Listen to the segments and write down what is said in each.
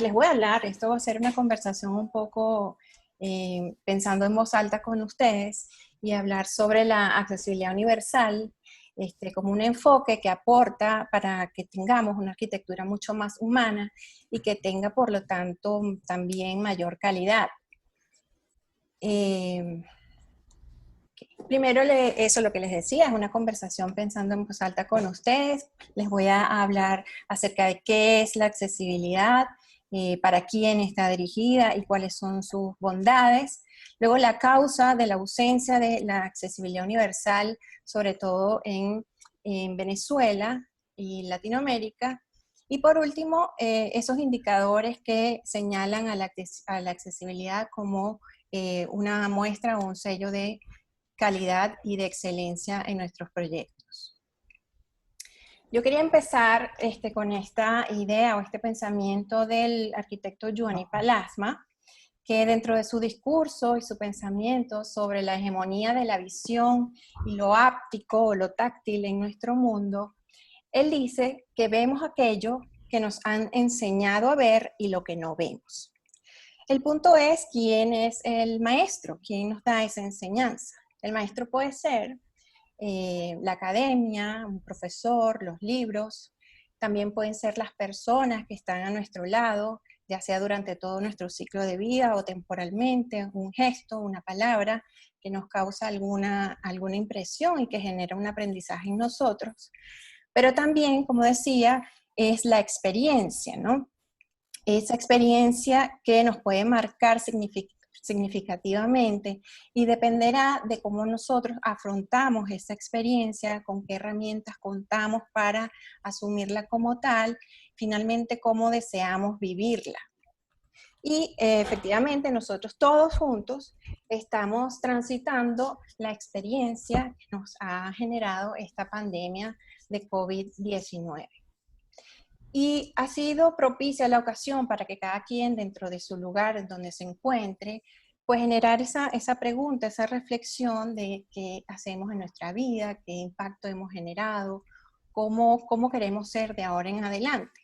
Les voy a hablar, esto va a ser una conversación un poco pensando en voz alta con ustedes y hablar sobre la accesibilidad universal como un enfoque que aporta para que tengamos una arquitectura mucho más humana y que tenga, por lo tanto, también mayor calidad. Primero, eso lo que les decía, es una conversación pensando en voz alta con ustedes. Les voy a hablar acerca de qué es la accesibilidad, para quién está dirigida y cuáles son sus bondades. Luego, la causa de la ausencia de la accesibilidad universal, sobre todo en Venezuela y Latinoamérica. Y por último, esos indicadores que señalan a la accesibilidad como una muestra o un sello de calidad y de excelencia en nuestros proyectos. Yo quería empezar con esta idea o este pensamiento del arquitecto Giovanni Palasma, que dentro de su discurso y su pensamiento sobre la hegemonía de la visión y lo áptico o lo táctil en nuestro mundo, él dice que vemos aquello que nos han enseñado a ver y lo que no vemos. El punto es quién es el maestro, quién nos da esa enseñanza. El maestro puede ser la academia, un profesor, los libros, también pueden ser las personas que están a nuestro lado, ya sea durante todo nuestro ciclo de vida o temporalmente, un gesto, una palabra que nos causa alguna impresión y que genera un aprendizaje en nosotros. Pero también, como decía, es la experiencia, ¿no? Esa experiencia que nos puede marcar significativamente y dependerá de cómo nosotros afrontamos esa experiencia, con qué herramientas contamos para asumirla como tal, finalmente cómo deseamos vivirla. Y efectivamente nosotros todos juntos estamos transitando la experiencia que nos ha generado esta pandemia de COVID-19. Y ha sido propicia la ocasión para que cada quien dentro de su lugar en donde se encuentre, pues generar esa pregunta, esa reflexión de qué hacemos en nuestra vida, qué impacto hemos generado, cómo queremos ser de ahora en adelante.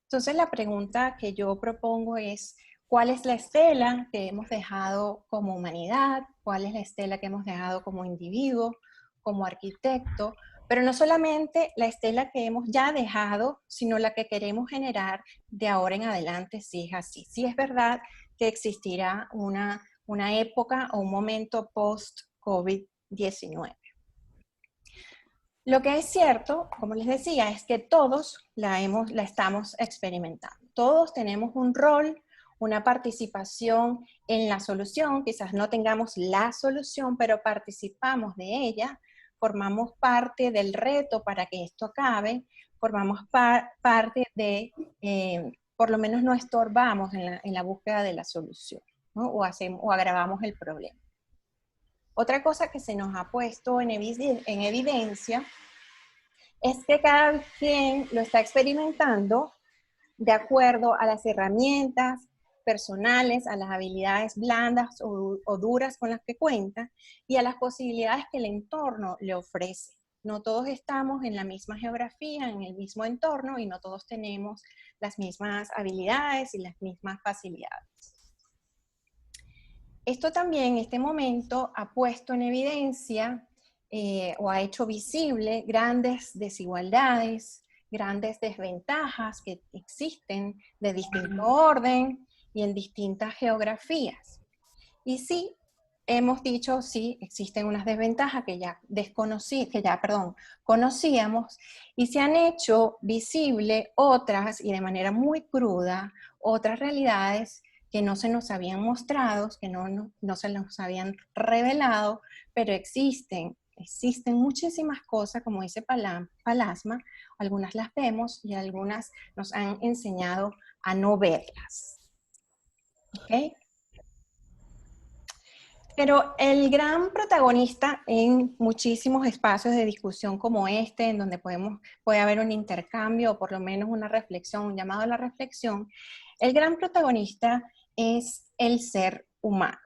Entonces la pregunta que yo propongo es, ¿cuál es la estela que hemos dejado como humanidad? ¿Cuál es la estela que hemos dejado como individuo, como arquitecto? Pero no solamente la estela que hemos ya dejado, sino la que queremos generar de ahora en adelante, si es así. Si es verdad que existirá una época o un momento post-COVID-19. Lo que es cierto, como les decía, es que todos la estamos experimentando. Todos tenemos un rol, una participación en la solución. Quizás no tengamos la solución, pero participamos de ella. Formamos parte del reto para que esto acabe. Formamos parte de, por lo menos no estorbamos en la búsqueda de la solución, ¿no? O agravamos el problema. Otra cosa que se nos ha puesto en evidencia es que cada quien lo está experimentando de acuerdo a las herramientas personales, a las habilidades blandas o duras con las que cuenta y a las posibilidades que el entorno le ofrece. No todos estamos en la misma geografía, en el mismo entorno y no todos tenemos las mismas habilidades y las mismas facilidades. Esto también, este momento, ha puesto en evidencia o ha hecho visible grandes desigualdades, grandes desventajas que existen de distinto orden y en distintas geografías. Y sí, hemos dicho, sí, existen unas desventajas que ya conocíamos y se han hecho visible otras y de manera muy cruda, otras realidades que no se nos habían mostrado, que no se nos habían revelado, pero existen muchísimas cosas, como dice Palasma, algunas las vemos y algunas nos han enseñado a no verlas. ¿Ok? Pero el gran protagonista en muchísimos espacios de discusión como este, en donde puede haber un intercambio o por lo menos una reflexión, un llamado a la reflexión, el gran protagonista es el ser humano.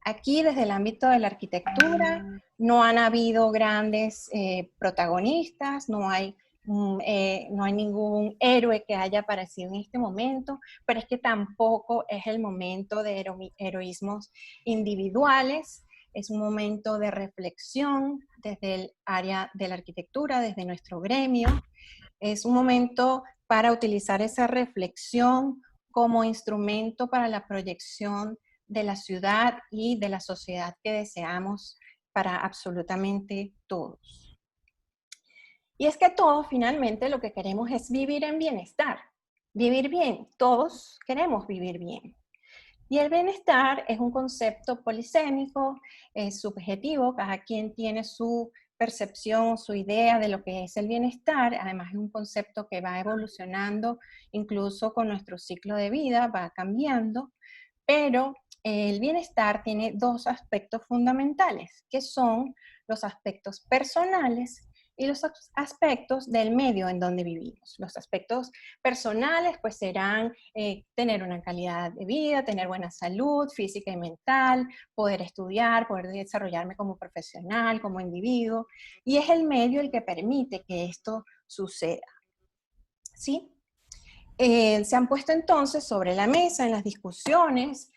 Aquí, desde el ámbito de la arquitectura, no han habido grandes protagonistas, no hay no hay ningún héroe que haya aparecido en este momento, pero es que tampoco es el momento de heroísmos individuales, es un momento de reflexión desde el área de la arquitectura, desde nuestro gremio, es un momento para utilizar esa reflexión como instrumento para la proyección de la ciudad y de la sociedad que deseamos para absolutamente todos. Y es que todos finalmente lo que queremos es vivir en bienestar, vivir bien, todos queremos vivir bien. Y el bienestar es un concepto polisémico, es subjetivo, cada quien tiene su percepción, su idea de lo que es el bienestar, además es un concepto que va evolucionando incluso con nuestro ciclo de vida, va cambiando, pero el bienestar tiene dos aspectos fundamentales, que son los aspectos personales y los aspectos del medio en donde vivimos. Los aspectos personales pues serán tener una calidad de vida, tener buena salud física y mental, poder estudiar, poder desarrollarme como profesional, como individuo, y es el medio el que permite que esto suceda. ¿Sí? Se han puesto entonces sobre la mesa en las discusiones,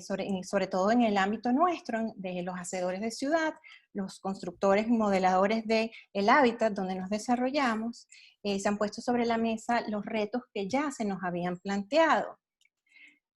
sobre todo en el ámbito nuestro, de los hacedores de ciudad, los constructores y modeladores del hábitat donde nos desarrollamos, se han puesto sobre la mesa los retos que ya se nos habían planteado.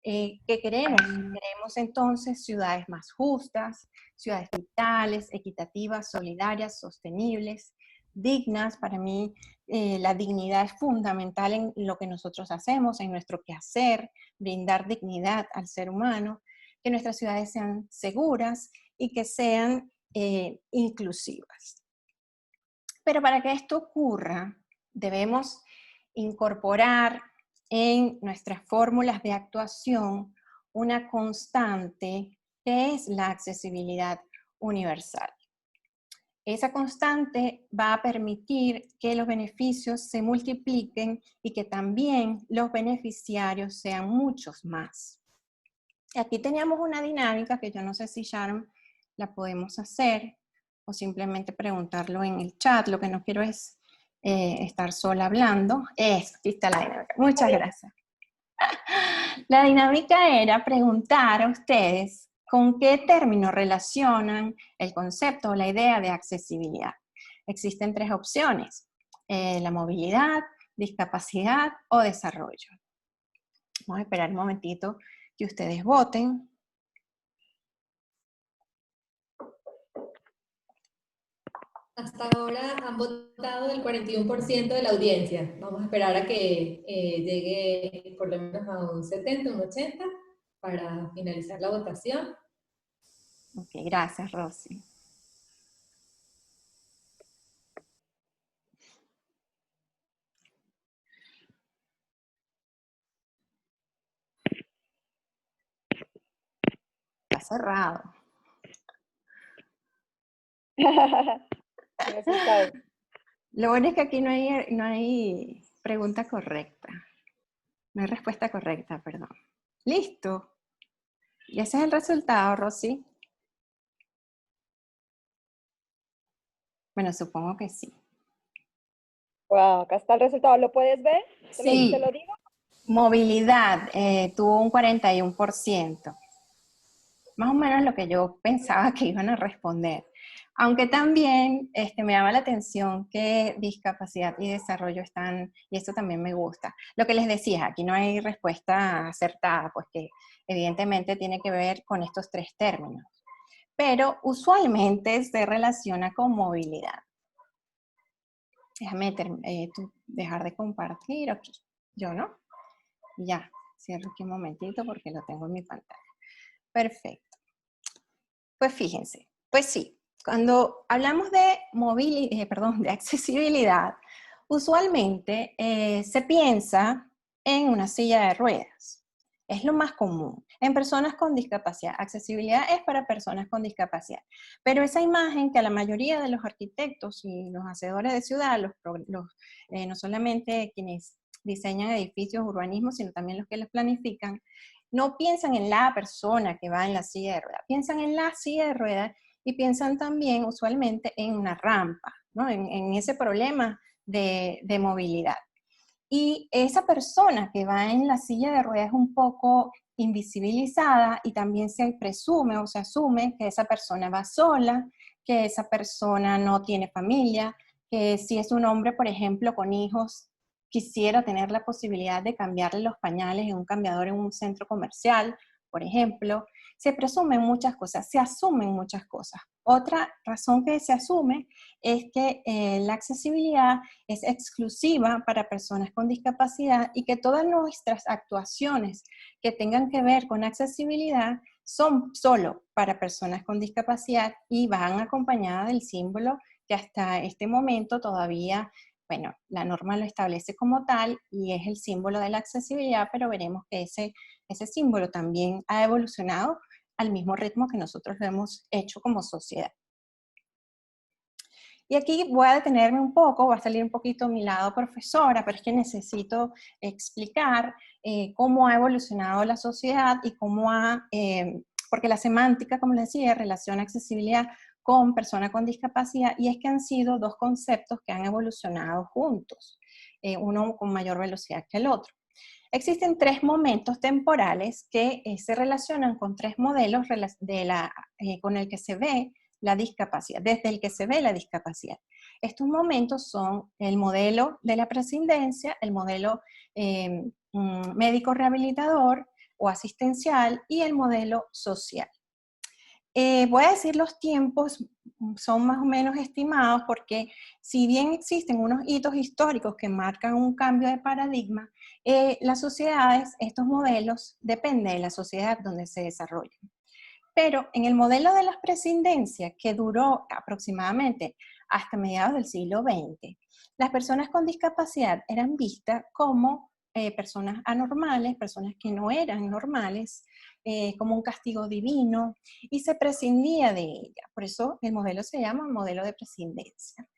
¿Qué queremos? Queremos entonces ciudades más justas, ciudades vitales, equitativas, solidarias, sostenibles, dignas. Para mí la dignidad es fundamental en lo que nosotros hacemos, en nuestro quehacer, brindar dignidad al ser humano, que nuestras ciudades sean seguras y que sean inclusivas. Pero para que esto ocurra, debemos incorporar en nuestras fórmulas de actuación una constante que es la accesibilidad universal. Esa constante va a permitir que los beneficios se multipliquen y que también los beneficiarios sean muchos más. Aquí teníamos una dinámica que yo no sé si Sharon la podemos hacer o simplemente preguntarlo en el chat. Lo que no quiero es estar sola hablando. Eso, aquí está la dinámica. Muchas gracias. La dinámica era preguntar a ustedes con qué término relacionan el concepto o la idea de accesibilidad. Existen tres opciones: la movilidad, discapacidad o desarrollo. Vamos a esperar un momentito que ustedes voten. Hasta ahora han votado el 41% de la audiencia. Vamos a esperar a que llegue por lo menos a un 70, un 80 para finalizar la votación. Ok, gracias, Rosy. Está cerrado. Lo bueno es que aquí no hay pregunta correcta. No hay respuesta correcta, perdón. Listo. Y ese es el resultado, Rosy. Bueno, supongo que sí. Wow, acá está el resultado. ¿Lo puedes ver? Sí. ¿Te lo digo? Movilidad tuvo un 41%. Más o menos lo que yo pensaba que iban a responder. Aunque también me llama la atención que discapacidad y desarrollo están, y esto también me gusta. Lo que les decía, aquí no hay respuesta acertada, pues que evidentemente tiene que ver con estos tres términos. Pero usualmente se relaciona con movilidad. Déjame dejar de compartir aquí. Yo, ¿no? Ya, cierro aquí un momentito porque lo tengo en mi pantalla. Perfecto. Pues fíjense, pues sí, cuando hablamos de de accesibilidad, usualmente se piensa en una silla de ruedas. Es lo más común. En personas con discapacidad. Accesibilidad es para personas con discapacidad. Pero esa imagen que a la mayoría de los arquitectos y los hacedores de ciudad, no solamente quienes diseñan edificios, urbanismo, sino también los que los planifican, no piensan en la persona que va en la silla de ruedas, piensan en la silla de ruedas y piensan también usualmente en una rampa, ¿no? En ese problema de movilidad. Y esa persona que va en la silla de ruedas es un poco invisibilizada y también se presume o se asume que esa persona va sola, que esa persona no tiene familia, que si es un hombre, por ejemplo, con hijos, quisiera tener la posibilidad de cambiarle los pañales en un cambiador en un centro comercial, por ejemplo. Se presumen muchas cosas, se asumen muchas cosas. Otra razón que se asume es que la accesibilidad es exclusiva para personas con discapacidad y que todas nuestras actuaciones que tengan que ver con accesibilidad son solo para personas con discapacidad y van acompañadas del símbolo que hasta este momento todavía, bueno, la norma lo establece como tal y es el símbolo de la accesibilidad, pero veremos que ese símbolo también ha evolucionado al mismo ritmo que nosotros lo hemos hecho como sociedad. Y aquí voy a detenerme un poco, va a salir un poquito mi lado profesora, pero es que necesito explicar cómo ha evolucionado la sociedad y cómo porque la semántica, como les decía, relaciona accesibilidad con persona con discapacidad, y es que han sido dos conceptos que han evolucionado juntos, uno con mayor velocidad que el otro. Existen tres momentos temporales que se relacionan con tres modelos con el que se ve la discapacidad, desde el que se ve la discapacidad. Estos momentos son el modelo de la prescindencia, el modelo médico rehabilitador o asistencial y el modelo social. Voy a decir los tiempos, son más o menos estimados porque si bien existen unos hitos históricos que marcan un cambio de paradigma, las sociedades, estos modelos, depende de la sociedad donde se desarrollen. Pero en el modelo de la prescindencia, que duró aproximadamente hasta mediados del siglo XX, las personas con discapacidad eran vistas como personas anormales, personas que no eran normales, como un castigo divino, y se prescindía de ella. Por eso el modelo se llama modelo de prescindencia.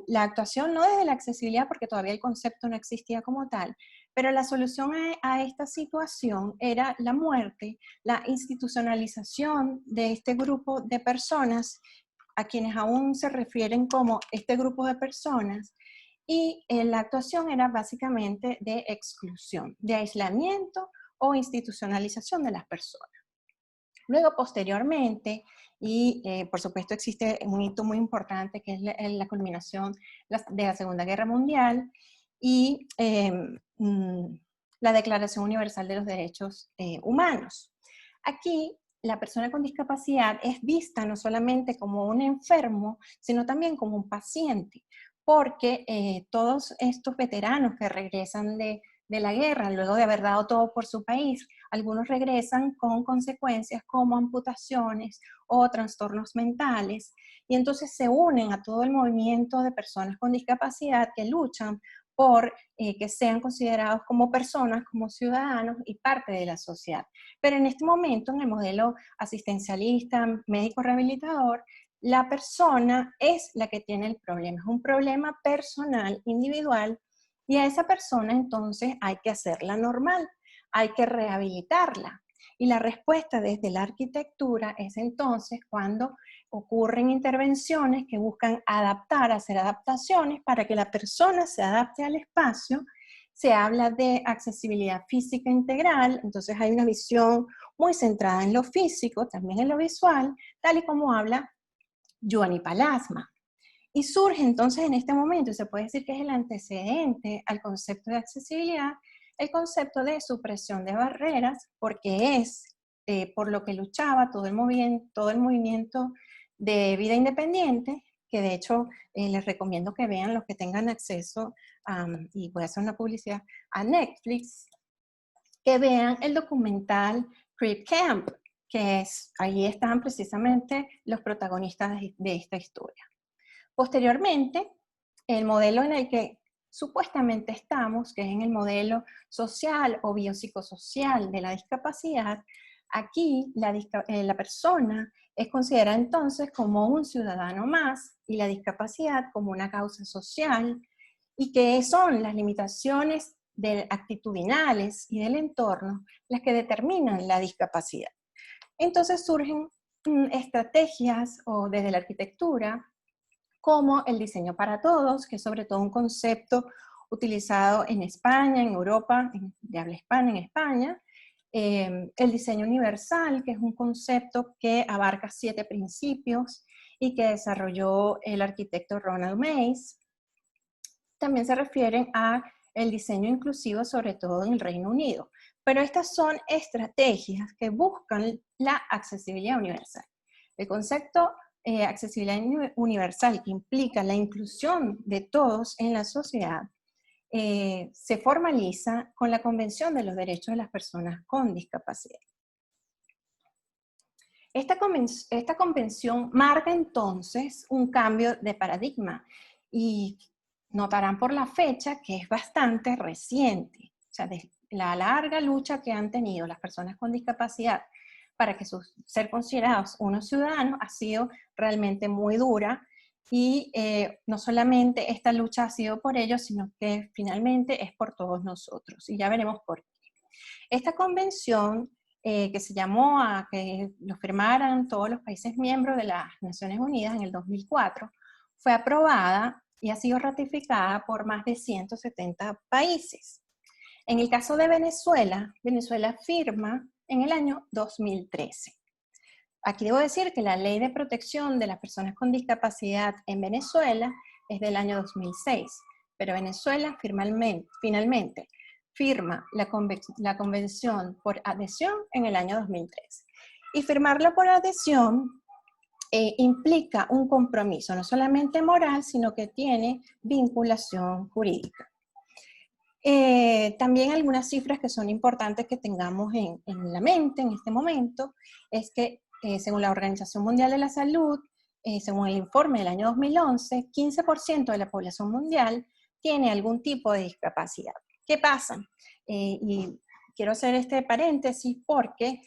La actuación no desde la accesibilidad, porque todavía el concepto no existía como tal, pero la solución a esta situación era la muerte, la institucionalización de este grupo de personas, a quienes aún se refieren como este grupo de personas, y la actuación era básicamente de exclusión, de aislamiento o institucionalización de las personas. Luego, posteriormente, y por supuesto existe un hito muy importante que es la culminación de la Segunda Guerra Mundial y la Declaración Universal de los Derechos Humanos. Aquí, la persona con discapacidad es vista no solamente como un enfermo, sino también como un paciente, porque todos estos veteranos que regresan de la guerra, luego de haber dado todo por su país, algunos regresan con consecuencias como amputaciones o trastornos mentales, y entonces se unen a todo el movimiento de personas con discapacidad que luchan por que sean considerados como personas, como ciudadanos y parte de la sociedad. Pero en este momento, en el modelo asistencialista, médico rehabilitador, la persona es la que tiene el problema, es un problema personal, individual, y a esa persona entonces hay que hacerla normal, hay que rehabilitarla. Y la respuesta desde la arquitectura es entonces cuando ocurren intervenciones que buscan adaptar, hacer adaptaciones para que la persona se adapte al espacio. Se habla de accesibilidad física integral, entonces hay una visión muy centrada en lo físico, también en lo visual, tal y como habla Giovanni Palasma. Y surge entonces en este momento, y se puede decir que es el antecedente al concepto de accesibilidad, el concepto de supresión de barreras, porque es por lo que luchaba todo el movimiento de vida independiente, que de hecho les recomiendo que vean los que tengan acceso, y voy a hacer una publicidad, a Netflix, que vean el documental Crip Camp, ahí están precisamente los protagonistas de esta historia. Posteriormente, el modelo en el que supuestamente estamos, que es en el modelo social o biopsicosocial de la discapacidad, aquí la persona es considerada entonces como un ciudadano más y la discapacidad como una causa social, y que son las limitaciones actitudinales y del entorno las que determinan la discapacidad. Entonces surgen estrategias o desde la arquitectura como el diseño para todos, que es sobre todo un concepto utilizado en España, en Europa, de habla hispana en España. El diseño universal, que es un concepto que abarca 7 principios y que desarrolló el arquitecto Ronald Mays. También se refieren a el diseño inclusivo, sobre todo en el Reino Unido. Pero estas son estrategias que buscan la accesibilidad universal. El concepto accesibilidad universal, que implica la inclusión de todos en la sociedad, se formaliza con la Convención de los Derechos de las Personas con Discapacidad. Esta convención marca entonces un cambio de paradigma y notarán por la fecha que es bastante reciente. O sea, de la larga lucha que han tenido las personas con discapacidad para que ser considerados unos ciudadanos ha sido realmente muy dura y no solamente esta lucha ha sido por ellos, sino que finalmente es por todos nosotros y ya veremos por qué. Esta convención que se llamó a que lo firmaran todos los países miembros de las Naciones Unidas en el 2004, fue aprobada y ha sido ratificada por más de 170 países. En el caso de Venezuela, Venezuela firma en el año 2013. Aquí debo decir que la Ley de Protección de las Personas con Discapacidad en Venezuela es del año 2006, pero Venezuela finalmente firma la convención por adhesión en el año 2013. Y firmarla por adhesión implica un compromiso, no solamente moral, sino que tiene vinculación jurídica. También algunas cifras que son importantes que tengamos en la mente en este momento, es que según la Organización Mundial de la Salud, según el informe del año 2011, 15% de la población mundial tiene algún tipo de discapacidad. ¿Qué pasa? Y quiero hacer este paréntesis porque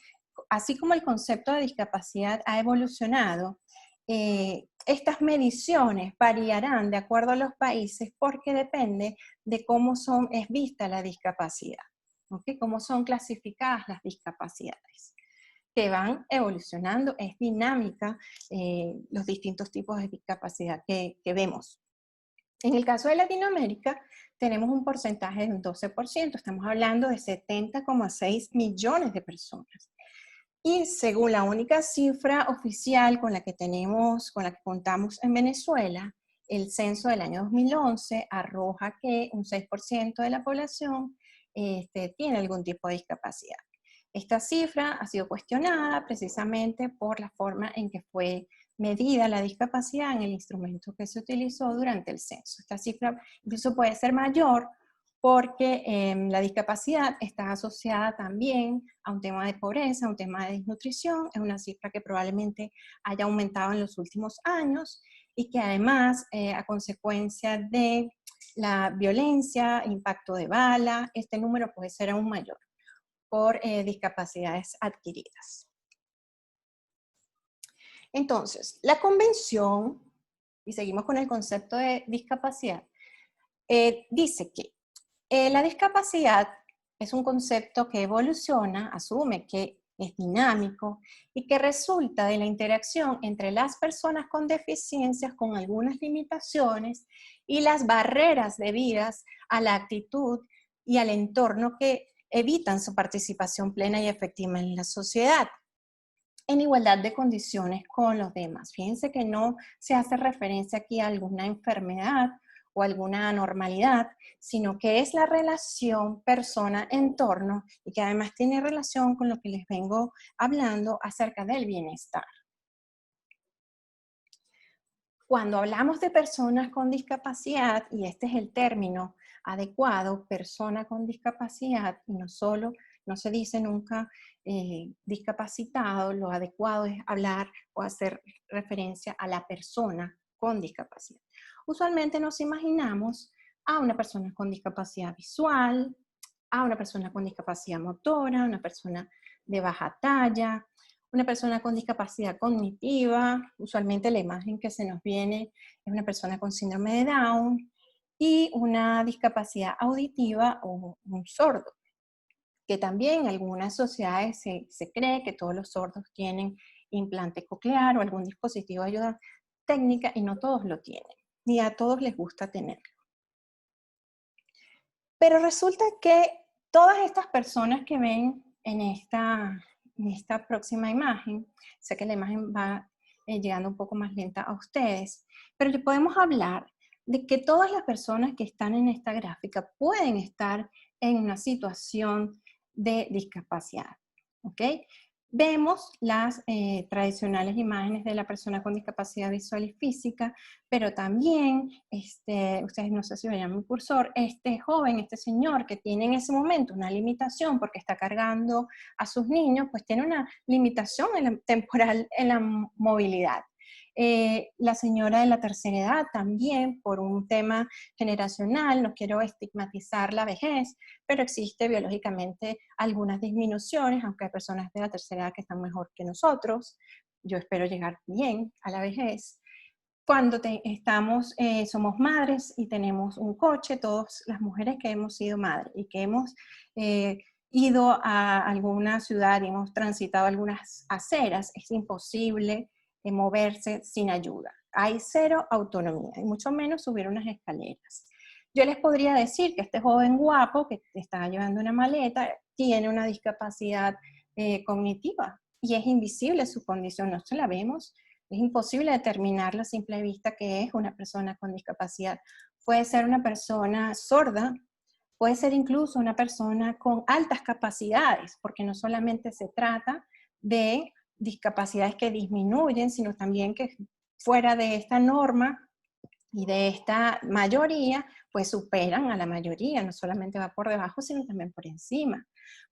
así como el concepto de discapacidad ha evolucionado, estas mediciones variarán de acuerdo a los países porque depende de cómo es vista la discapacidad, ¿okay? Cómo son clasificadas las discapacidades, que van evolucionando, es dinámica los distintos tipos de discapacidad que vemos. En el caso de Latinoamérica, tenemos un porcentaje de un 12%, estamos hablando de 70,6 millones de personas. Y según la única cifra oficial con la que contamos en Venezuela, el censo del año 2011 arroja que un 6% de la población tiene algún tipo de discapacidad. Esta cifra ha sido cuestionada precisamente por la forma en que fue medida la discapacidad en el instrumento que se utilizó durante el censo. Esta cifra incluso puede ser mayor porque la discapacidad está asociada también a un tema de pobreza, a un tema de desnutrición, es una cifra que probablemente haya aumentado en los últimos años y que además, a consecuencia de la violencia, impacto de bala, este número puede ser aún mayor por discapacidades adquiridas. Entonces, la convención, y seguimos con el concepto de discapacidad, dice que la discapacidad es un concepto que evoluciona, asume que es dinámico y que resulta de la interacción entre las personas con deficiencias con algunas limitaciones y las barreras debidas a la actitud y al entorno que evitan su participación plena y efectiva en la sociedad, en igualdad de condiciones con los demás. Fíjense que no se hace referencia aquí a alguna enfermedad o alguna anormalidad, sino que es la relación persona-entorno y que además tiene relación con lo que les vengo hablando acerca del bienestar. Cuando hablamos de personas con discapacidad, y este es el término adecuado, persona con discapacidad, y no se dice nunca discapacitado, lo adecuado es hablar o hacer referencia a la persona con discapacidad. Usualmente nos imaginamos a una persona con discapacidad visual, a una persona con discapacidad motora, una persona de baja talla, una persona con discapacidad cognitiva, usualmente la imagen que se nos viene es una persona con síndrome de Down, y una discapacidad auditiva o un sordo, que también en algunas sociedades se cree que todos los sordos tienen implante coclear o algún dispositivo de ayuda técnica y no todos lo tienen, ni a todos les gusta tenerlo. Pero resulta que todas estas personas que ven en esta próxima imagen, sé que la imagen va llegando un poco más lenta a ustedes, pero ya podemos hablar de que todas las personas que están en esta gráfica pueden estar en una situación de discapacidad, ¿ok? Vemos las tradicionales imágenes de la persona con discapacidad visual y física, pero también, ustedes no sé si veían mi cursor, este joven, este señor que tiene en ese momento una limitación porque está cargando a sus niños, pues tiene una limitación temporal en la movilidad. La señora de la tercera edad también, por un tema generacional, no quiero estigmatizar la vejez, pero existe biológicamente algunas disminuciones, aunque hay personas de la tercera edad que están mejor que nosotros. Yo espero llegar bien a la vejez. Cuando somos madres y tenemos un coche, todas las mujeres que hemos sido madres y que hemos ido a alguna ciudad y hemos transitado algunas aceras, es imposible moverse sin ayuda. Hay cero autonomía, y mucho menos subir unas escaleras. Yo les podría decir que este joven guapo que está llevando una maleta tiene una discapacidad cognitiva y es invisible su condición, no se la vemos. Es imposible determinar a simple vista que es una persona con discapacidad. Puede ser una persona sorda, puede ser incluso una persona con altas capacidades, porque no solamente se trata de discapacidades que disminuyen, sino también que fuera de esta norma y de esta mayoría, pues superan a la mayoría, no solamente va por debajo, sino también por encima.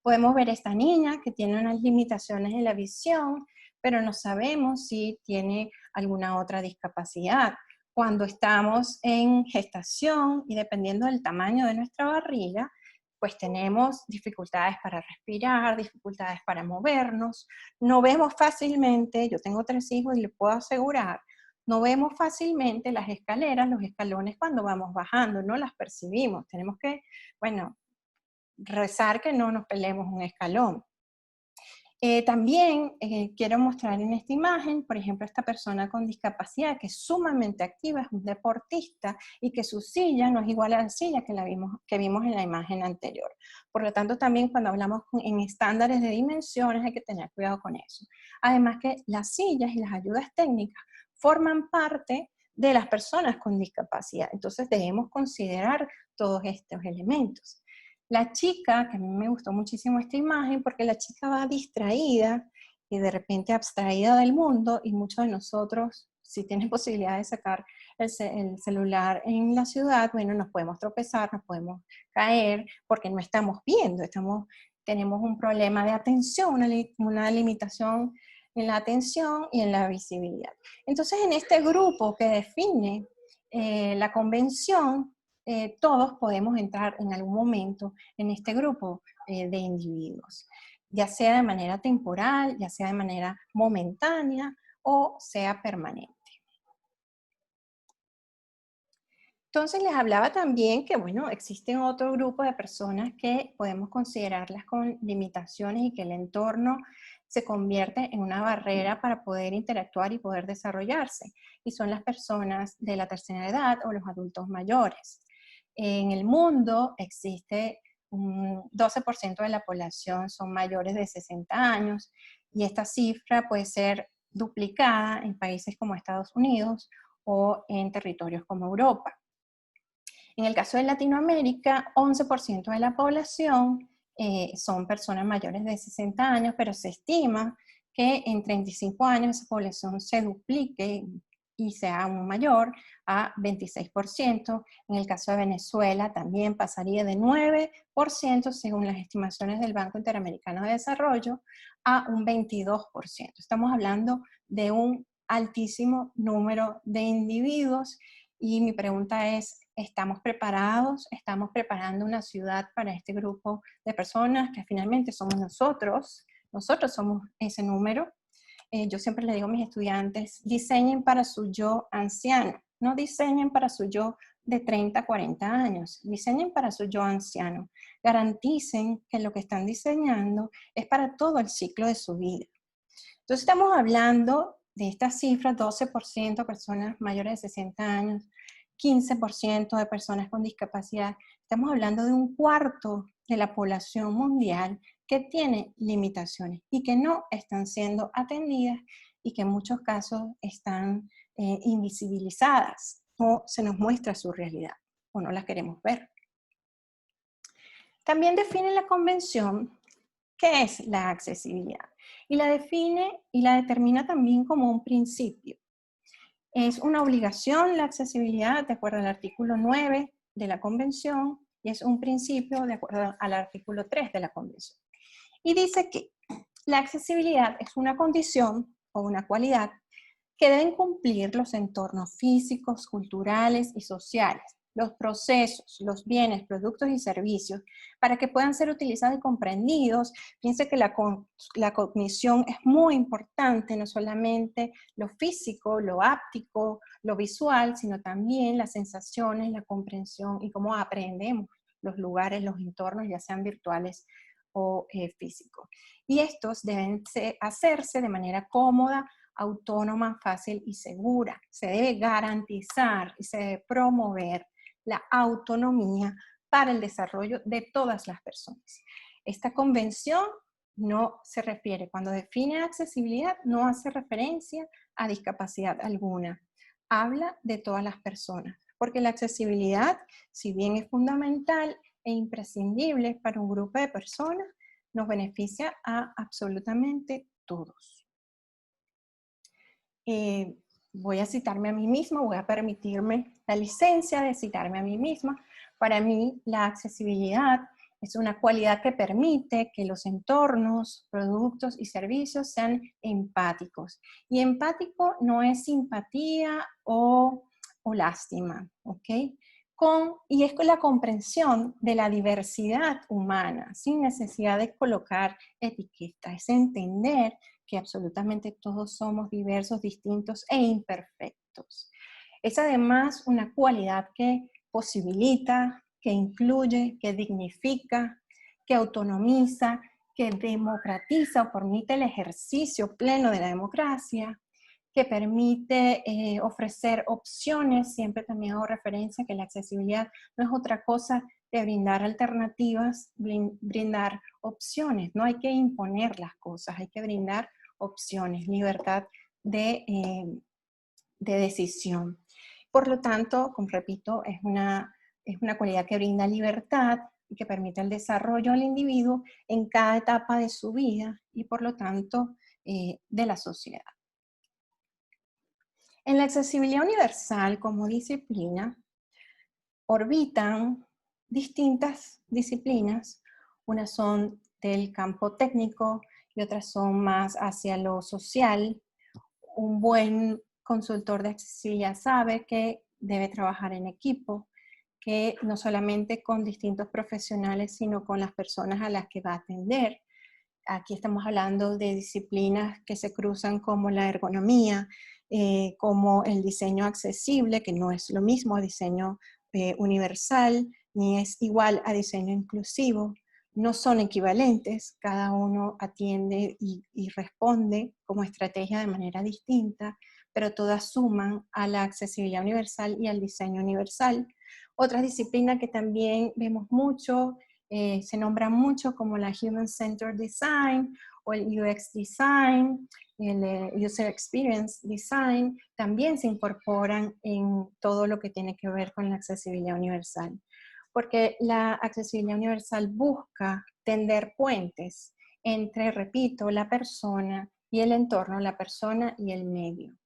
Podemos ver esta niña que tiene unas limitaciones en la visión, pero no sabemos si tiene alguna otra discapacidad. Cuando estamos en gestación y dependiendo del tamaño de nuestra barriga, pues tenemos dificultades para respirar, dificultades para movernos, no vemos fácilmente, yo tengo 3 hijos y les puedo asegurar, no vemos fácilmente las escaleras, los escalones cuando vamos bajando, no las percibimos, tenemos que, bueno, rezar que no nos peleemos un escalón. También quiero mostrar en esta imagen, por ejemplo, esta persona con discapacidad que es sumamente activa, es un deportista y que su silla no es igual a la silla que vimos en la imagen anterior. Por lo tanto, también cuando hablamos en estándares de dimensiones hay que tener cuidado con eso. Además que las sillas y las ayudas técnicas forman parte de las personas con discapacidad. Entonces debemos considerar todos estos elementos. La chica, que a mí me gustó muchísimo esta imagen, porque la chica va distraída y de repente abstraída del mundo, y muchos de nosotros, si tienen posibilidad de sacar el celular en la ciudad, bueno, nos podemos tropezar, nos podemos caer, porque no estamos viendo, tenemos un problema de atención, una limitación en la atención y en la visibilidad. Entonces, en este grupo que define la convención, todos podemos entrar en algún momento en este grupo de individuos, ya sea de manera temporal, ya sea de manera momentánea o sea permanente. Entonces les hablaba también que, bueno, existen otro grupo de personas que podemos considerarlas con limitaciones y que el entorno se convierte en una barrera para poder interactuar y poder desarrollarse, y son las personas de la tercera edad o los adultos mayores. En el mundo existe un 12% de la población son mayores de 60 años y esta cifra puede ser duplicada en países como Estados Unidos o en territorios como Europa. En el caso de Latinoamérica, 11% de la población son personas mayores de 60 años, pero se estima que en 35 años esa población se duplique y sea aún mayor a 26%. En el caso de Venezuela también pasaría de 9%, según las estimaciones del Banco Interamericano de Desarrollo, a un 22%. Estamos hablando de un altísimo número de individuos y mi pregunta es, ¿estamos preparados? ¿Estamos preparando una ciudad para este grupo de personas que finalmente somos nosotros? Nosotros somos ese número. Yo siempre le digo a mis estudiantes, diseñen para su yo anciano, no diseñen para su yo de 30, 40 años, diseñen para su yo anciano. Garanticen que lo que están diseñando es para todo el ciclo de su vida. Entonces estamos hablando de estas cifras, 12% personas mayores de 60 años, 15% de personas con discapacidad. Estamos hablando de un cuarto de la población mundial que tiene limitaciones y que no están siendo atendidas y que en muchos casos están invisibilizadas o se nos muestra su realidad o no las queremos ver. También define la convención qué es la accesibilidad y la define y la determina también como un principio. Es una obligación la accesibilidad de acuerdo al artículo 9 de la convención y es un principio de acuerdo al artículo 3 de la convención. Y dice que la accesibilidad es una condición o una cualidad que deben cumplir los entornos físicos, culturales y sociales, los procesos, los bienes, productos y servicios, para que puedan ser utilizados y comprendidos. Piense que la cognición es muy importante, no solamente lo físico, lo áptico, lo visual, sino también las sensaciones, la comprensión y cómo aprendemos los lugares, los entornos, ya sean virtuales o físicos. Y estos deben hacerse de manera cómoda, autónoma, fácil y segura. Se debe garantizar y se debe promover la autonomía para el desarrollo de todas las personas. Esta convención no se refiere, cuando define accesibilidad, no hace referencia a discapacidad alguna. Habla de todas las personas, porque la accesibilidad, si bien es fundamental e imprescindible para un grupo de personas, nos beneficia a absolutamente todos. Voy a citarme a mí misma, voy a permitirme la licencia de citarme a mí misma. Para mí, la accesibilidad es una cualidad que permite que los entornos, productos y servicios sean empáticos. Y empático no es simpatía o lástima, ¿ok? Y es con la comprensión de la diversidad humana, sin necesidad de colocar etiquetas, es entender que absolutamente todos somos diversos, distintos e imperfectos. Es además una cualidad que posibilita, que incluye, que dignifica, que autonomiza, que democratiza o permite el ejercicio pleno de la democracia, que permite ofrecer opciones. Siempre también hago referencia que la accesibilidad no es otra cosa que brindar alternativas, brindar opciones. No hay que imponer las cosas, hay que brindar opciones, libertad de decisión. Por lo tanto, como repito, es una cualidad que brinda libertad y que permite el desarrollo del individuo en cada etapa de su vida y por lo tanto de la sociedad. En la accesibilidad universal como disciplina, orbitan distintas disciplinas. Unas son del campo técnico y otras son más hacia lo social. Un buen consultor de accesibilidad sabe que debe trabajar en equipo, que no solamente con distintos profesionales, sino con las personas a las que va a atender. Aquí estamos hablando de disciplinas que se cruzan como la ergonomía, como el diseño accesible, que no es lo mismo a diseño universal, ni es igual a diseño inclusivo. No son equivalentes, cada uno atiende y responde como estrategia de manera distinta, pero todas suman a la accesibilidad universal y al diseño universal. Otras disciplinas que también vemos mucho, se nombran mucho como la Human Centered Design o el UX Design, el User Experience Design, también se incorporan en todo lo que tiene que ver con la accesibilidad universal. Porque la accesibilidad universal busca tender puentes entre, repito, la persona y el entorno, la persona y el medio.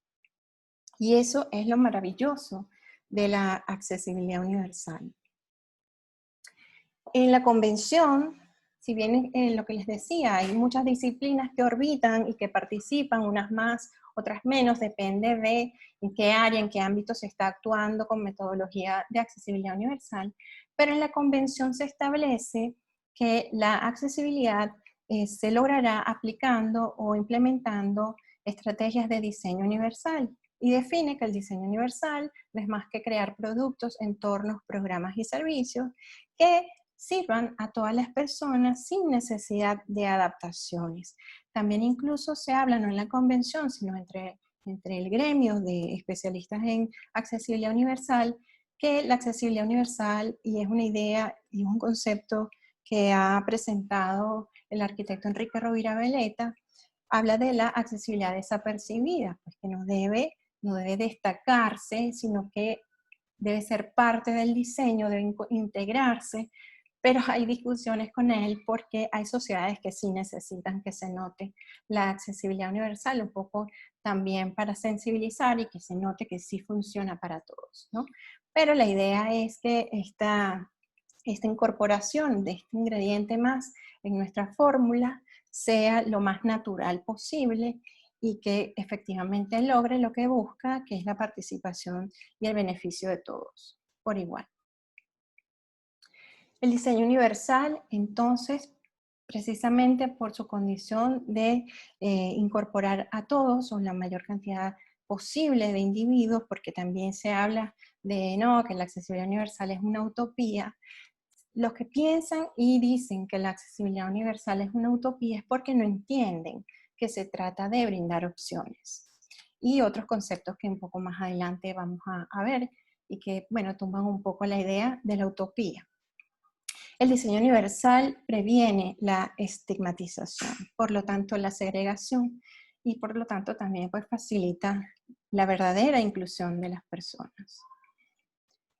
Y eso es lo maravilloso de la accesibilidad universal. En la convención, si bien lo que les decía, hay muchas disciplinas que orbitan y que participan, unas más, otras menos, depende de en qué área, en qué ámbito se está actuando con metodología de accesibilidad universal, pero en la convención se establece que la accesibilidad se logrará aplicando o implementando estrategias de diseño universal y define que el diseño universal no es más que crear productos, entornos, programas y servicios que sirvan a todas las personas sin necesidad de adaptaciones. También incluso se habla, no en la convención, sino entre entre el gremio de especialistas en accesibilidad universal, que la accesibilidad universal, y es una idea y un concepto que ha presentado el arquitecto Enrique Rovira Veleta, habla de la accesibilidad desapercibida, pues que no debe destacarse, sino que debe ser parte del diseño, debe integrarse, pero hay discusiones con él porque hay sociedades que sí necesitan que se note la accesibilidad universal, un poco también para sensibilizar y que se note que sí funciona para todos, ¿no? Pero la idea es que esta incorporación de este ingrediente más en nuestra fórmula sea lo más natural posible y que efectivamente logre lo que busca, que es la participación y el beneficio de todos, por igual. El diseño universal, entonces, precisamente por su condición de incorporar a todos o la mayor cantidad posible de individuos, porque también se habla de no, que la accesibilidad universal es una utopía. Los que piensan y dicen que la accesibilidad universal es una utopía es porque no entienden que se trata de brindar opciones. Y otros conceptos que un poco más adelante vamos a ver y que, bueno, tumban un poco la idea de la utopía. El diseño universal previene la estigmatización, por lo tanto la segregación, y por lo tanto también pues, facilita la verdadera inclusión de las personas.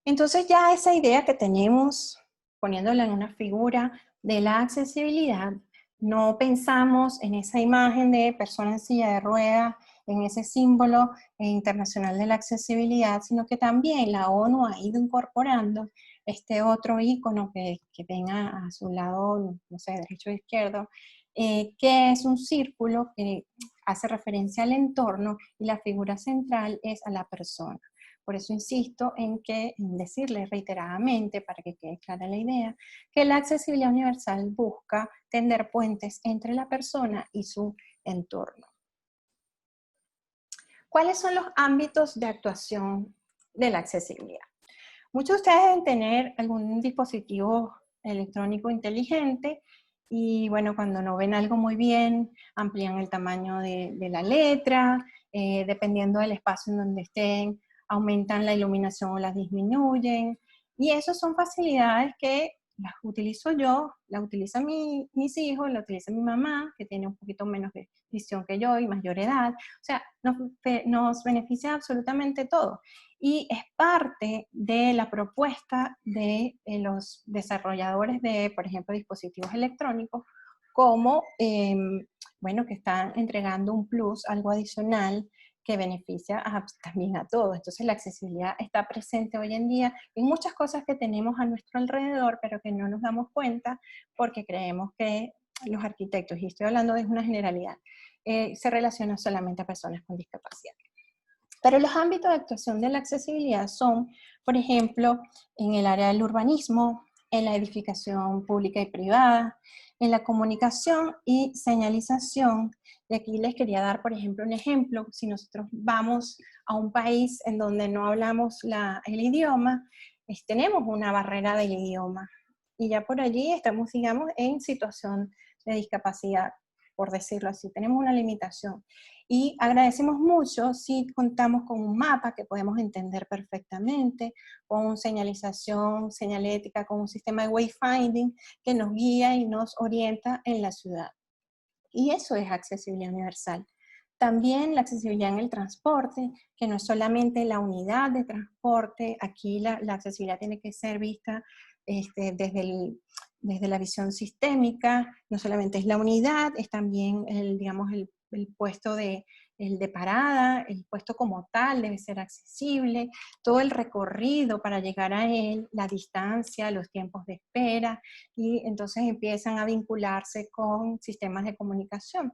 Entonces ya esa idea que tenemos, poniéndola en una figura de la accesibilidad, no pensamos en esa imagen de persona en silla de ruedas, en ese símbolo internacional de la accesibilidad, sino que también la ONU ha ido incorporando este otro icono que venga a su lado, no sé, derecho o izquierdo, que es un círculo que hace referencia al entorno y la figura central es a la persona. Por eso insisto en decirles reiteradamente, para que quede clara la idea, que la accesibilidad universal busca tender puentes entre la persona y su entorno. ¿Cuáles son los ámbitos de actuación de la accesibilidad? Muchos de ustedes deben tener algún dispositivo electrónico inteligente y bueno, cuando no ven algo muy bien, amplían el tamaño de la letra, dependiendo del espacio en donde estén, aumentan la iluminación o la disminuyen. Y esas son facilidades que las utilizo yo, las utilizan mis hijos, las utiliza mi mamá, que tiene un poquito menos de visión que yo y mayor edad. O sea, nos beneficia absolutamente todo. Y es parte de la propuesta de los desarrolladores de, por ejemplo, dispositivos electrónicos, como, bueno, que están entregando un plus, algo adicional, que beneficia también a todos. Entonces la accesibilidad está presente hoy en día en muchas cosas que tenemos a nuestro alrededor, pero que no nos damos cuenta porque creemos que los arquitectos, y estoy hablando de una generalidad, se relacionan solamente a personas con discapacidad. Pero los ámbitos de actuación de la accesibilidad son, por ejemplo, en el área del urbanismo, en la edificación pública y privada, en la comunicación y señalización. Y aquí les quería dar, por ejemplo, un ejemplo. Si nosotros vamos a un país en donde no hablamos el idioma, tenemos una barrera del idioma. Y ya por allí estamos, digamos, en situación de discapacidad, por decirlo así. Tenemos una limitación. Y agradecemos mucho si contamos con un mapa que podemos entender perfectamente, con señalización, señalética, con un sistema de wayfinding que nos guía y nos orienta en la ciudad. Y eso es accesibilidad universal. También la accesibilidad en el transporte, que no es solamente la unidad de transporte, aquí la accesibilidad tiene que ser vista desde la visión sistémica, no solamente es la unidad, es también digamos, el puesto de parada, el puesto como tal debe ser accesible, todo el recorrido para llegar a él, la distancia, los tiempos de espera, y entonces empiezan a vincularse con sistemas de comunicación.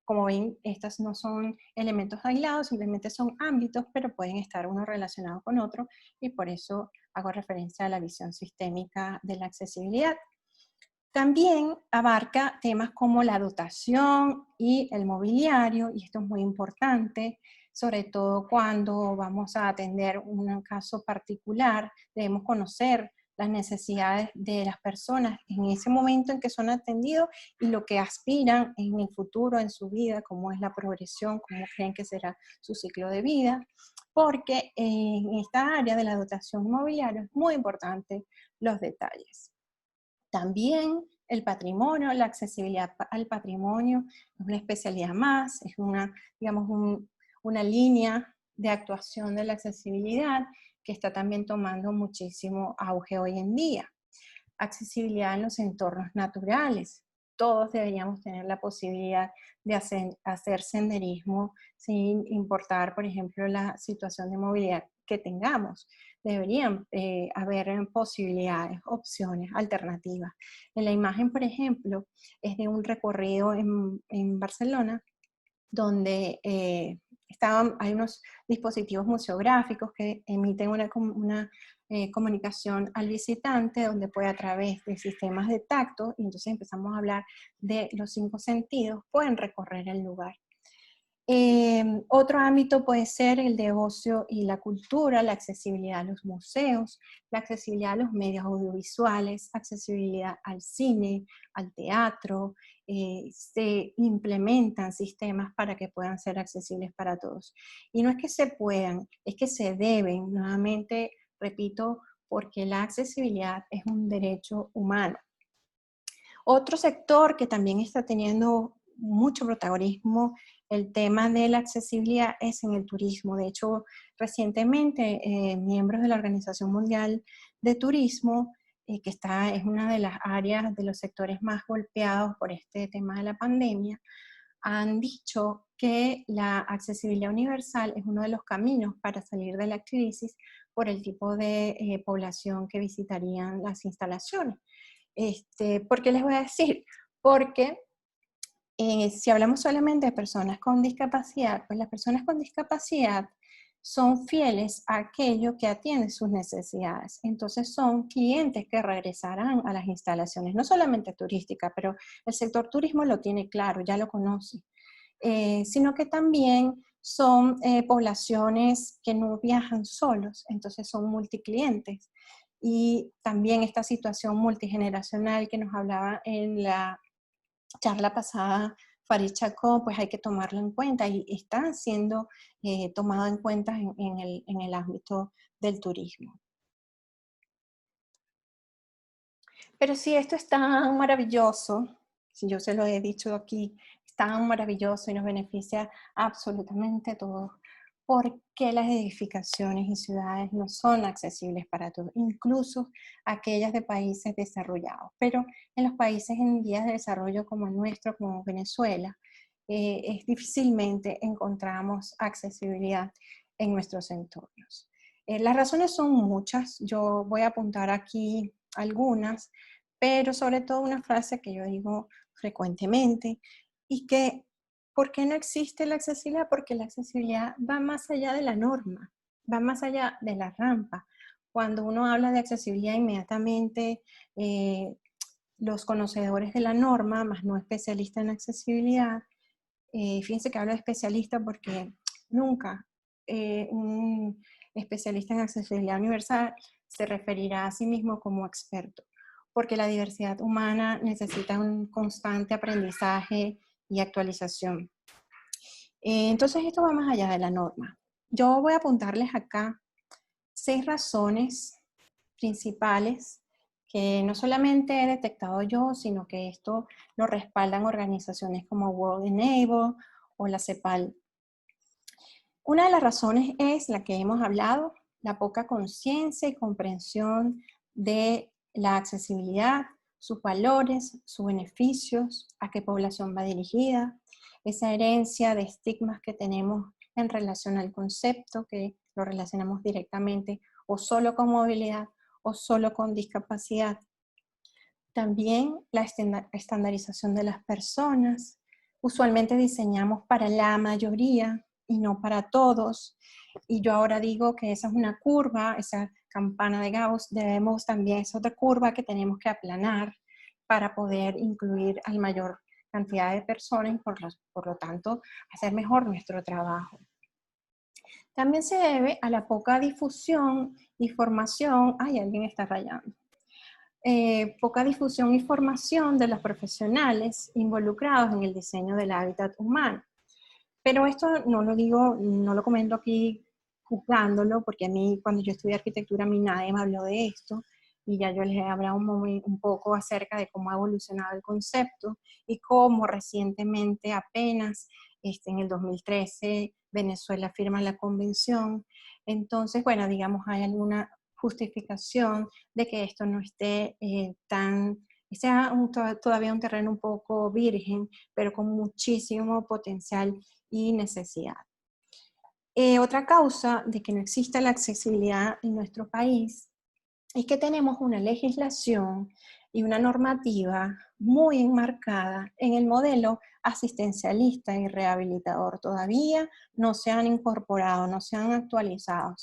Como ven, estos no son elementos aislados, simplemente son ámbitos, pero pueden estar uno relacionado con otro, y por eso hago referencia a la visión sistémica de la accesibilidad. También abarca temas como la dotación y el mobiliario, y esto es muy importante, sobre todo cuando vamos a atender un caso particular, debemos conocer las necesidades de las personas en ese momento en que son atendidos y lo que aspiran en el futuro, en su vida, cómo es la progresión, cómo creen que será su ciclo de vida, porque en esta área de la dotación inmobiliaria es muy importante los detalles. También el patrimonio, la accesibilidad al patrimonio es una especialidad más, es una, digamos, una línea de actuación de la accesibilidad que está también tomando muchísimo auge hoy en día. Accesibilidad en los entornos naturales. Todos deberíamos tener la posibilidad de hacer senderismo sin importar, por ejemplo, la situación de movilidad que tengamos. Deberían haber posibilidades, opciones, alternativas. En la imagen, por ejemplo, es de un recorrido en Barcelona, donde hay unos dispositivos museográficos que emiten una comunicación al visitante, donde puede a través de sistemas de tacto, y entonces empezamos a hablar de los 5 sentidos, pueden recorrer el lugar. Otro ámbito puede ser el de ocio y la cultura, la accesibilidad a los museos, la accesibilidad a los medios audiovisuales, accesibilidad al cine, al teatro. Se implementan sistemas para que puedan ser accesibles para todos. Y no es que se puedan, es que se deben, nuevamente repito, porque la accesibilidad es un derecho humano. Otro sector que también está teniendo mucho protagonismo, el tema de la accesibilidad, es en el turismo. De hecho, recientemente miembros de la Organización Mundial de Turismo, que es una de las áreas de los sectores más golpeados por este tema de la pandemia, han dicho que la accesibilidad universal es uno de los caminos para salir de la crisis por el tipo de población que visitarían las instalaciones. ¿Por qué les voy a decir? Porque si hablamos solamente de personas con discapacidad, pues las personas con discapacidad son fieles a aquello que atiende sus necesidades. Entonces son clientes que regresarán a las instalaciones, no solamente turísticas, pero el sector turismo lo tiene claro, ya lo conoce, sino que también son poblaciones que no viajan solos, entonces son multiclientes. Y también esta situación multigeneracional que nos hablaba en la charla pasada Farid Chacón, pues hay que tomarlo en cuenta y está siendo tomado en cuenta en el ámbito del turismo. Pero si esto es tan maravilloso, si yo se lo he dicho aquí, es tan maravilloso y nos beneficia absolutamente a todos, ¿por qué las edificaciones y ciudades no son accesibles para todos? Incluso aquellas de países desarrollados. Pero en los países en vías de desarrollo como el nuestro, como Venezuela, difícilmente encontramos accesibilidad en nuestros entornos. Las razones son muchas, yo voy a apuntar aquí algunas, pero sobre todo una frase que yo digo frecuentemente y que, ¿por qué no existe la accesibilidad? Porque la accesibilidad va más allá de la norma, va más allá de la rampa. Cuando uno habla de accesibilidad, inmediatamente los conocedores de la norma, más no especialistas en accesibilidad, fíjense que hablo de especialista porque nunca un especialista en accesibilidad universal se referirá a sí mismo como experto, porque la diversidad humana necesita un constante aprendizaje y actualización. Entonces esto va más allá de la norma. Yo voy a apuntarles acá 6 razones principales que no solamente he detectado yo, sino que esto lo respaldan organizaciones como World Enable o la CEPAL. Una de las razones es la que hemos hablado, la poca conciencia y comprensión de la accesibilidad, sus valores, sus beneficios, a qué población va dirigida, esa herencia de estigmas que tenemos en relación al concepto, que lo relacionamos directamente o solo con movilidad o solo con discapacidad. También la estandarización de las personas. Usualmente diseñamos para la mayoría y no para todos. Y yo ahora digo que esa es una curva, esa campana de Gauss, es otra curva que tenemos que aplanar para poder incluir a la mayor cantidad de personas y por lo tanto hacer mejor nuestro trabajo. También se debe a la poca difusión y formación. Ay, alguien está rayando. poca difusión y formación de los profesionales involucrados en el diseño del hábitat humano. Pero esto no lo digo, no lo comento aquí juzgándolo, porque a mí, cuando yo estudié arquitectura, a mí nadie me habló de esto, y ya yo les he hablado un poco acerca de cómo ha evolucionado el concepto, y cómo recientemente, apenas en el 2013, Venezuela firma la convención. Entonces, bueno, digamos, hay alguna justificación de que esto no esté sea todavía un terreno un poco virgen, pero con muchísimo potencial y necesidad. Otra causa de que no exista la accesibilidad en nuestro país es que tenemos una legislación y una normativa muy enmarcada en el modelo asistencialista y rehabilitador. Todavía no se han incorporado, no se han actualizado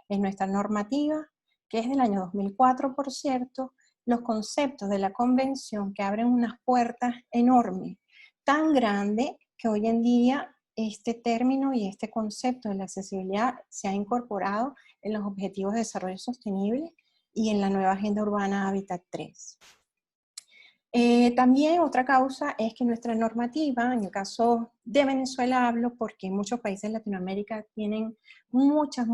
en nuestra normativa, que es del año 2004, por cierto, los conceptos de la convención, que abren unas puertas enormes, tan grandes que hoy en día este término y este concepto de la accesibilidad se ha incorporado en los Objetivos de Desarrollo Sostenible y en la nueva Agenda Urbana Hábitat 3. También otra causa es que nuestra normativa, en el caso de Venezuela hablo porque muchos países de Latinoamérica tienen mucho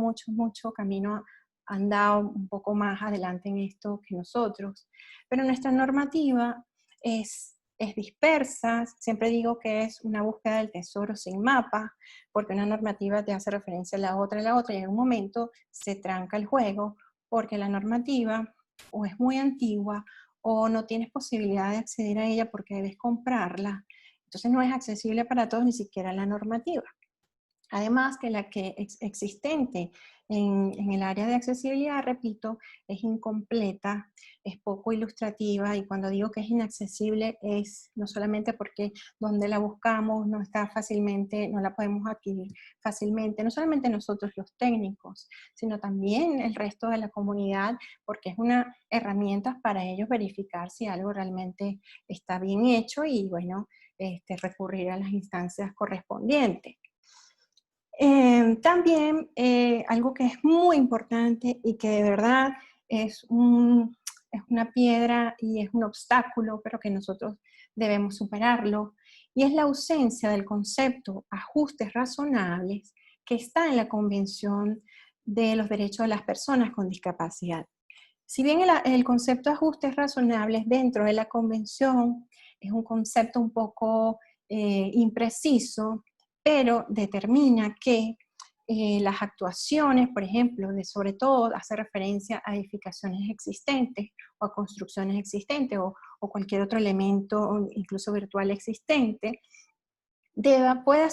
camino andado un poco más adelante en esto que nosotros, pero nuestra normativa es dispersa. Siempre digo que es una búsqueda del tesoro sin mapa, porque una normativa te hace referencia a la otra, y en un momento se tranca el juego, porque la normativa o es muy antigua o no tienes posibilidad de acceder a ella porque debes comprarla. Entonces no es accesible para todos, ni siquiera la normativa. Además que la que es existente en el área de accesibilidad, repito, es incompleta, es poco ilustrativa, y cuando digo que es inaccesible es no solamente porque donde la buscamos no está fácilmente, no la podemos adquirir fácilmente, no solamente nosotros los técnicos, sino también el resto de la comunidad, porque es una herramienta para ellos verificar si algo realmente está bien hecho y, bueno, recurrir a las instancias correspondientes. También algo que es muy importante y que de verdad es una piedra y es un obstáculo, pero que nosotros debemos superarlo, y es la ausencia del concepto ajustes razonables que está en la Convención de los Derechos de las Personas con Discapacidad. Si bien el concepto de ajustes razonables dentro de la Convención es un concepto un poco impreciso, pero determina que las actuaciones, por ejemplo, sobre todo hace referencia a edificaciones existentes o a construcciones existentes o cualquier otro elemento, incluso virtual existente, pueda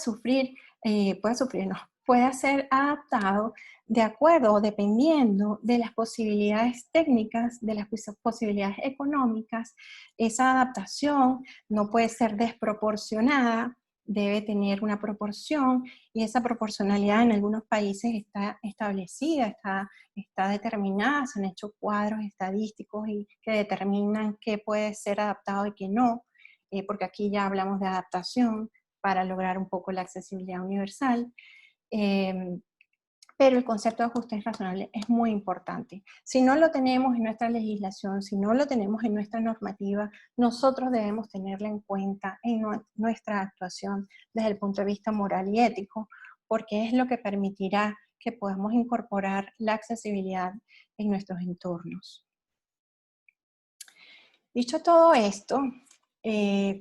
ser adaptado de acuerdo o dependiendo de las posibilidades técnicas, de las posibilidades económicas. Esa adaptación no puede ser desproporcionada, debe tener una proporción, y esa proporcionalidad en algunos países está establecida, está determinada. Se han hecho cuadros estadísticos y que determinan qué puede ser adaptado y qué no, porque aquí ya hablamos de adaptación para lograr un poco la accesibilidad universal. Pero el concepto de ajustes razonables es muy importante. Si no lo tenemos en nuestra legislación, si no lo tenemos en nuestra normativa, nosotros debemos tenerlo en cuenta en nuestra actuación desde el punto de vista moral y ético, porque es lo que permitirá que podamos incorporar la accesibilidad en nuestros entornos. Dicho todo esto,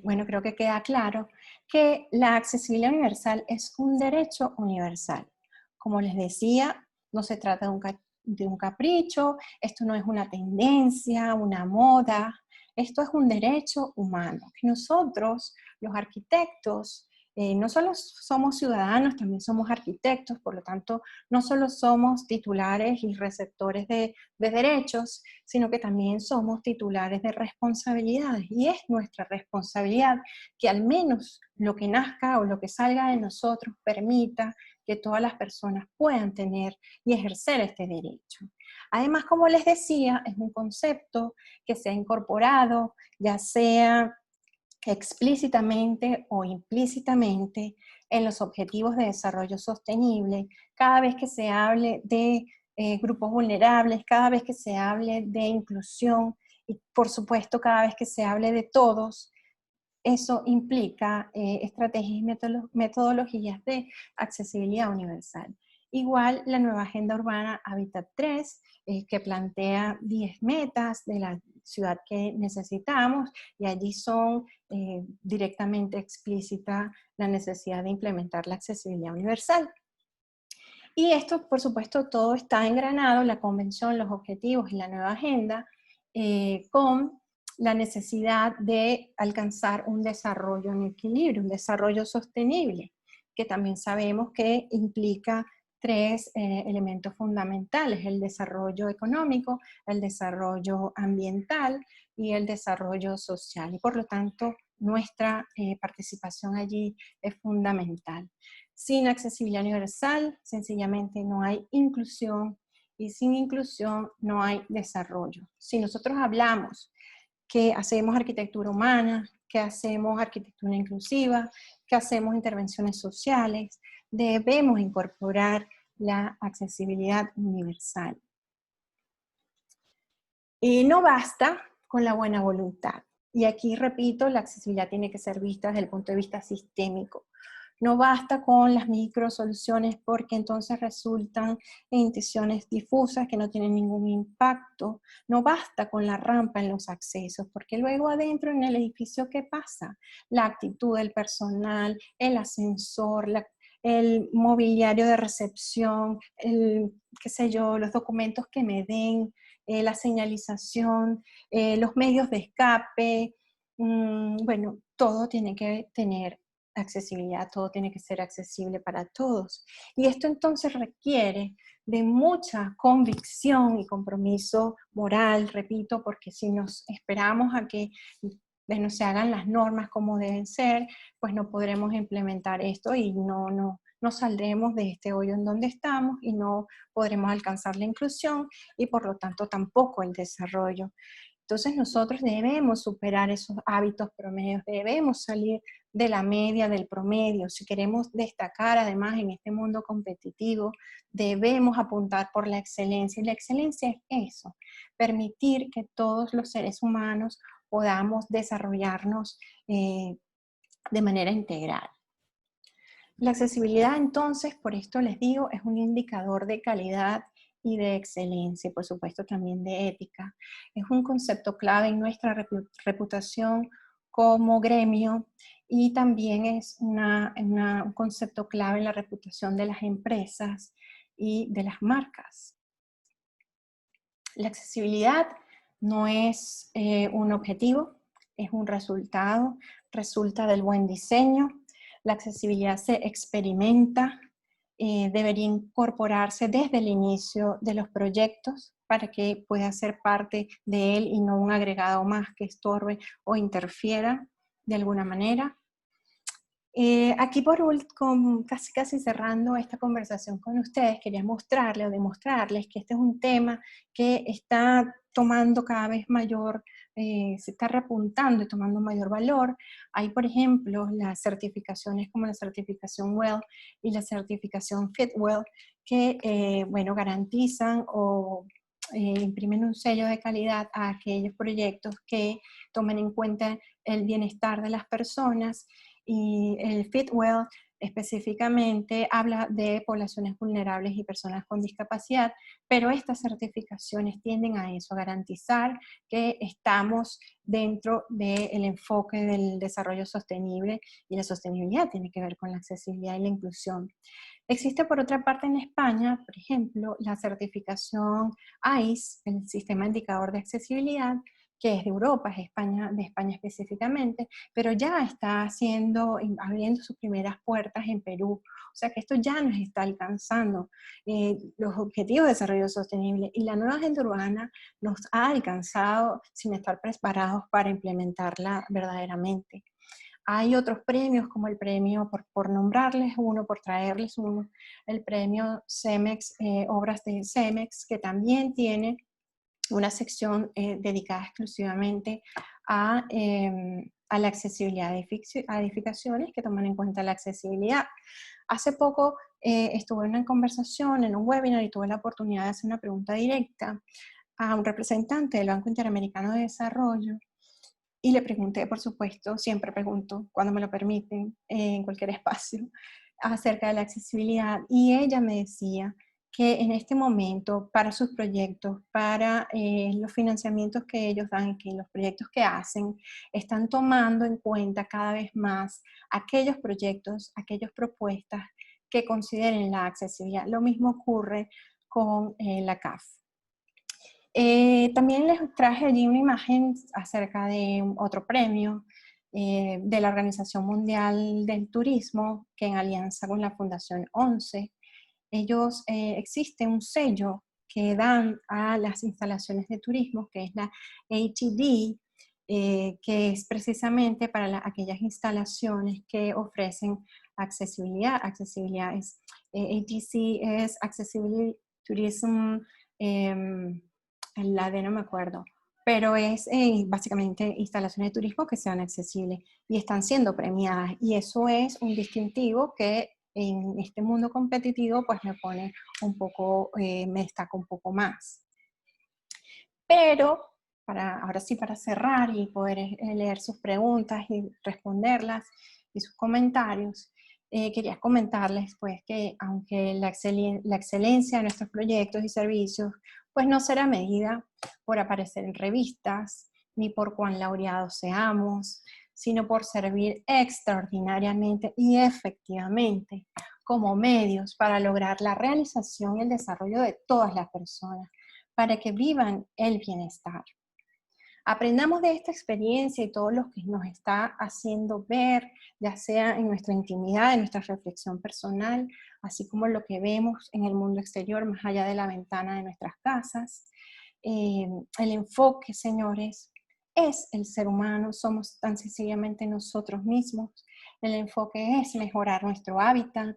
bueno, creo que queda claro que la accesibilidad universal es un derecho universal. Como les decía, no se trata de un capricho, esto no es una tendencia, una moda, esto es un derecho humano, que nosotros, los arquitectos, no solo somos ciudadanos, también somos arquitectos, por lo tanto, no solo somos titulares y receptores de derechos, sino que también somos titulares de responsabilidades, y es nuestra responsabilidad que al menos lo que nazca o lo que salga de nosotros permita que todas las personas puedan tener y ejercer este derecho. Además, como les decía, es un concepto que se ha incorporado, ya sea explícitamente o implícitamente, en los Objetivos de Desarrollo Sostenible. Cada vez que se hable de grupos vulnerables, cada vez que se hable de inclusión Y por supuesto, cada vez que se hable de todos, eso implica estrategias y metodologías de accesibilidad universal. Igual la nueva Agenda Urbana Hábitat 3, que plantea 10 metas de la ciudad que necesitamos, y allí son directamente explícita la necesidad de implementar la accesibilidad universal. Y esto, por supuesto, todo está engranado, la convención, los objetivos y la nueva agenda, con la necesidad de alcanzar un desarrollo en equilibrio, un desarrollo sostenible, que también sabemos que implica tres elementos fundamentales: el desarrollo económico, el desarrollo ambiental y el desarrollo social. Y por lo tanto, nuestra participación allí es fundamental. Sin accesibilidad universal, sencillamente no hay inclusión, y sin inclusión no hay desarrollo. Si nosotros hablamos que hacemos arquitectura humana, que hacemos arquitectura inclusiva, que hacemos intervenciones sociales, debemos incorporar la accesibilidad universal. Y no basta con la buena voluntad. Y aquí repito, la accesibilidad tiene que ser vista desde el punto de vista sistémico. No basta con las microsoluciones, porque entonces resultan en intenciones difusas que no tienen ningún impacto. No basta con la rampa en los accesos, porque luego adentro en el edificio, ¿qué pasa? La actitud del personal, el ascensor, el mobiliario de recepción, qué sé yo, los documentos que me den, la señalización, los medios de escape, bueno, todo tiene que tener accesibilidad, todo tiene que ser accesible para todos. Y esto entonces requiere de mucha convicción y compromiso moral, repito, porque si nos esperamos a que no se hagan las normas como deben ser, pues no podremos implementar esto y no saldremos de este hoyo en donde estamos, y no podremos alcanzar la inclusión y por lo tanto tampoco el desarrollo. Entonces nosotros debemos superar esos hábitos promedios, debemos salir de la media del promedio. Si queremos destacar además en este mundo competitivo, debemos apuntar por la excelencia. Y la excelencia es eso: permitir que todos los seres humanos podamos desarrollarnos de manera integral. La accesibilidad, entonces, por esto les digo, es un indicador de calidad y de excelencia, y por supuesto también de ética. Es un concepto clave en nuestra reputación como gremio, y también es un concepto clave en la reputación de las empresas y de las marcas. La accesibilidad no es un objetivo, es un resultado, resulta del buen diseño. La accesibilidad se experimenta, debería incorporarse desde el inicio de los proyectos para que pueda ser parte de él y no un agregado más que estorbe o interfiera de alguna manera. Aquí por último, casi cerrando esta conversación con ustedes, quería mostrarles o demostrarles que este es un tema que está tomando cada vez mayor, se está repuntando y tomando mayor valor. Hay, por ejemplo, las certificaciones como la certificación WELL y la certificación Fitwel, que bueno, garantizan o imprimen un sello de calidad a aquellos proyectos que tomen en cuenta el bienestar de las personas. Y el Fitwel específicamente habla de poblaciones vulnerables y personas con discapacidad, pero estas certificaciones tienden a eso, a garantizar que estamos dentro del enfoque del desarrollo sostenible, y la sostenibilidad tiene que ver con la accesibilidad y la inclusión. Existe por otra parte en España, por ejemplo, la certificación ICE, el Sistema Indicador de Accesibilidad, que es de Europa, es de España específicamente, pero ya está abriendo sus primeras puertas en Perú. O sea que esto ya nos está alcanzando los objetivos de desarrollo sostenible, y la nueva agenda urbana nos ha alcanzado sin estar preparados para implementarla verdaderamente. Hay otros premios, como el premio, por nombrarles uno, por traerles uno, el premio CEMEX, Obras de CEMEX, que también tiene una sección dedicada exclusivamente a la accesibilidad a edificaciones que toman en cuenta la accesibilidad. Hace poco estuve en una conversación, en un webinar, y tuve la oportunidad de hacer una pregunta directa a un representante del Banco Interamericano de Desarrollo y le pregunté, por supuesto, siempre pregunto, cuando me lo permiten, en cualquier espacio, acerca de la accesibilidad. Y ella me decía que en este momento, para sus proyectos, para los financiamientos que ellos dan, que los proyectos que hacen, están tomando en cuenta cada vez más aquellos proyectos, aquellas propuestas que consideren la accesibilidad. Lo mismo ocurre con la CAF. También les traje allí una imagen acerca de otro premio de la Organización Mundial del Turismo, que en alianza con la Fundación 11, ellos existe un sello que dan a las instalaciones de turismo, que es la ATD, que es precisamente para aquellas instalaciones que ofrecen accesibilidad. Accesibilidad es, ATC es Accessibility Tourism, la de no me acuerdo, pero es básicamente instalaciones de turismo que sean accesibles y están siendo premiadas, y eso es un distintivo que en este mundo competitivo pues me pone un poco, me destaca un poco más. Pero ahora sí, para cerrar y poder leer sus preguntas y responderlas y sus comentarios, quería comentarles pues que aunque la excelencia de nuestros proyectos y servicios pues no será medida por aparecer en revistas, ni por cuán laureados seamos, sino por servir extraordinariamente y efectivamente como medios para lograr la realización y el desarrollo de todas las personas, para que vivan el bienestar. Aprendamos de esta experiencia y todo lo que nos está haciendo ver, ya sea en nuestra intimidad, en nuestra reflexión personal, así como lo que vemos en el mundo exterior, más allá de la ventana de nuestras casas. El enfoque, señores, es el ser humano, somos tan sencillamente nosotros mismos. El enfoque es mejorar nuestro hábitat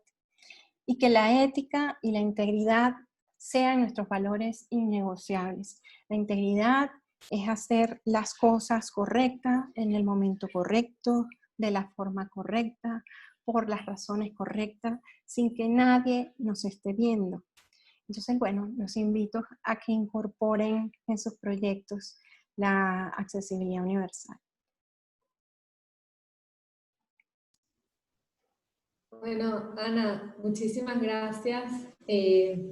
y que la ética y la integridad sean nuestros valores innegociables. La integridad es hacer las cosas correctas en el momento correcto, de la forma correcta, por las razones correctas, sin que nadie nos esté viendo. Entonces, bueno, los invito a que incorporen en sus proyectos la accesibilidad universal. Bueno, Ana, muchísimas gracias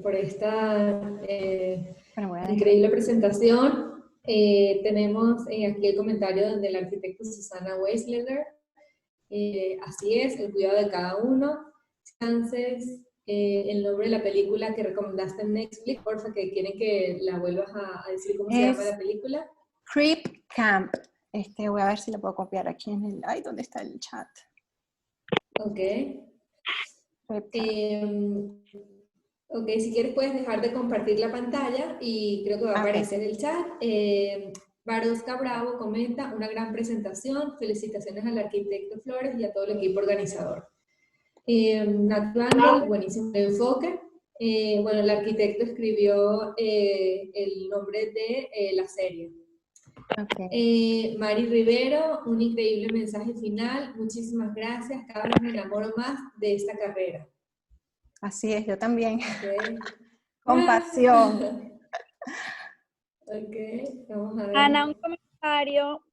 por esta increíble presentación. Tenemos aquí el comentario del arquitecto Susana Weisländer. Así es, el cuidado de cada uno. Chances, el nombre de la película que recomendaste en Netflix, porfa, que quieren que la vuelvas a decir cómo se llama la película. Creep Camp. Voy a ver si lo puedo copiar aquí en el... Ay, ¿dónde está el chat? Ok. Ok, si quieres puedes dejar de compartir la pantalla y creo que va a aparecer el chat. Barosca Bravo comenta, una gran presentación, felicitaciones al arquitecto Flores y a todo el equipo organizador. Nat Randall, buenísimo enfoque. Bueno, el arquitecto escribió el nombre de la serie. Okay. Mari Rivero, un increíble mensaje final. Muchísimas gracias. Cada vez me enamoro más de esta carrera. Así es, yo también. Okay. Con pasión. Ok, vamos a ver. Ana, un comentario.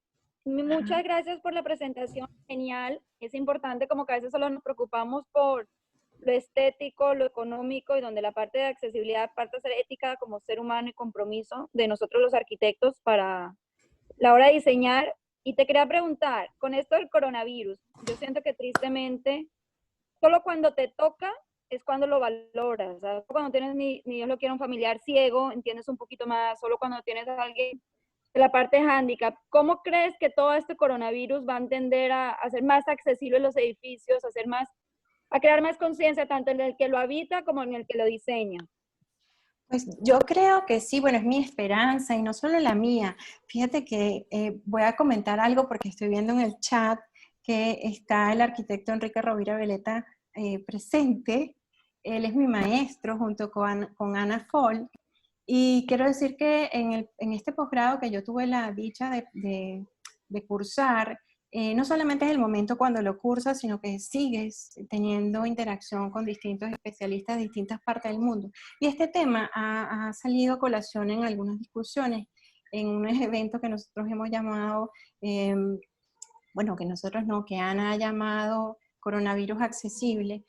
Muchas gracias por la presentación, genial. Es importante, como que a veces solo nos preocupamos por lo estético, lo económico, y donde la parte de accesibilidad parte de ser ética como ser humano y compromiso de nosotros los arquitectos para la hora de diseñar. Y te quería preguntar, con esto del coronavirus, yo siento que tristemente, solo cuando te toca es cuando lo valoras, o sea, cuando tienes, ni Dios lo quiera, un familiar ciego, entiendes un poquito más, solo cuando tienes a alguien de la parte handicap. ¿Cómo crees que todo este coronavirus va a tender a hacer más accesibles los edificios, a crear más conciencia tanto en el que lo habita como en el que lo diseña? Pues yo creo que sí, bueno, es mi esperanza y no solo la mía. Fíjate que voy a comentar algo porque estoy viendo en el chat que está el arquitecto Enrique Rovira Veleta presente. Él es mi maestro junto con Ana Foll. Y quiero decir que en este posgrado que yo tuve la dicha de cursar, no solamente es el momento cuando lo cursas, sino que sigues teniendo interacción con distintos especialistas de distintas partes del mundo. Y este tema ha salido a colación en algunas discusiones, en un evento que nosotros hemos llamado, bueno, que nosotros no, que Ana ha llamado coronavirus accesible,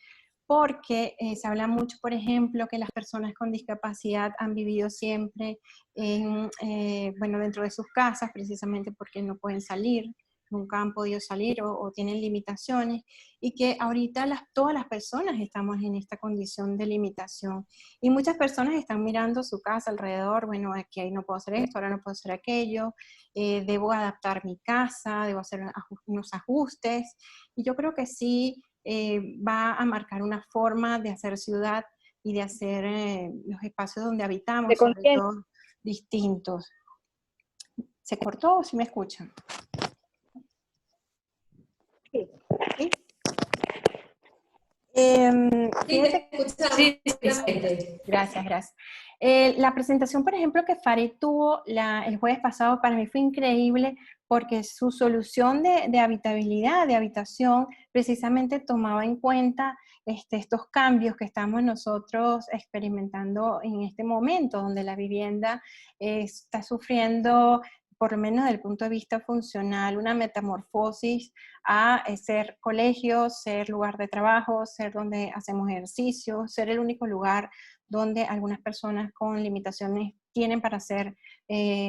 porque se habla mucho, por ejemplo, que las personas con discapacidad han vivido siempre bueno, dentro de sus casas, precisamente porque no pueden salir, nunca han podido salir o tienen limitaciones, y que ahorita todas las personas estamos en esta condición de limitación. Y muchas personas están mirando su casa alrededor, bueno, aquí no puedo hacer esto, ahora no puedo hacer aquello, debo adaptar mi casa, debo hacer unos ajustes, y yo creo que sí, va a marcar una forma de hacer ciudad y de hacer los espacios donde habitamos, De sobre conciencia. todo, distintos. ¿Se cortó o sí me escuchan? Sí. ¿Sí? Sí, Fíjate, te escuchamos Sí, perfectamente. gracias, gracias. La presentación, por ejemplo, que Farid tuvo el jueves pasado, para mí fue increíble porque su solución de habitabilidad, de habitación, precisamente tomaba en cuenta estos cambios que estamos nosotros experimentando en este momento, donde la vivienda está sufriendo, por lo menos desde el punto de vista funcional, una metamorfosis a ser colegio, ser lugar de trabajo, ser donde hacemos ejercicio, ser el único lugar donde algunas personas con limitaciones tienen para hacer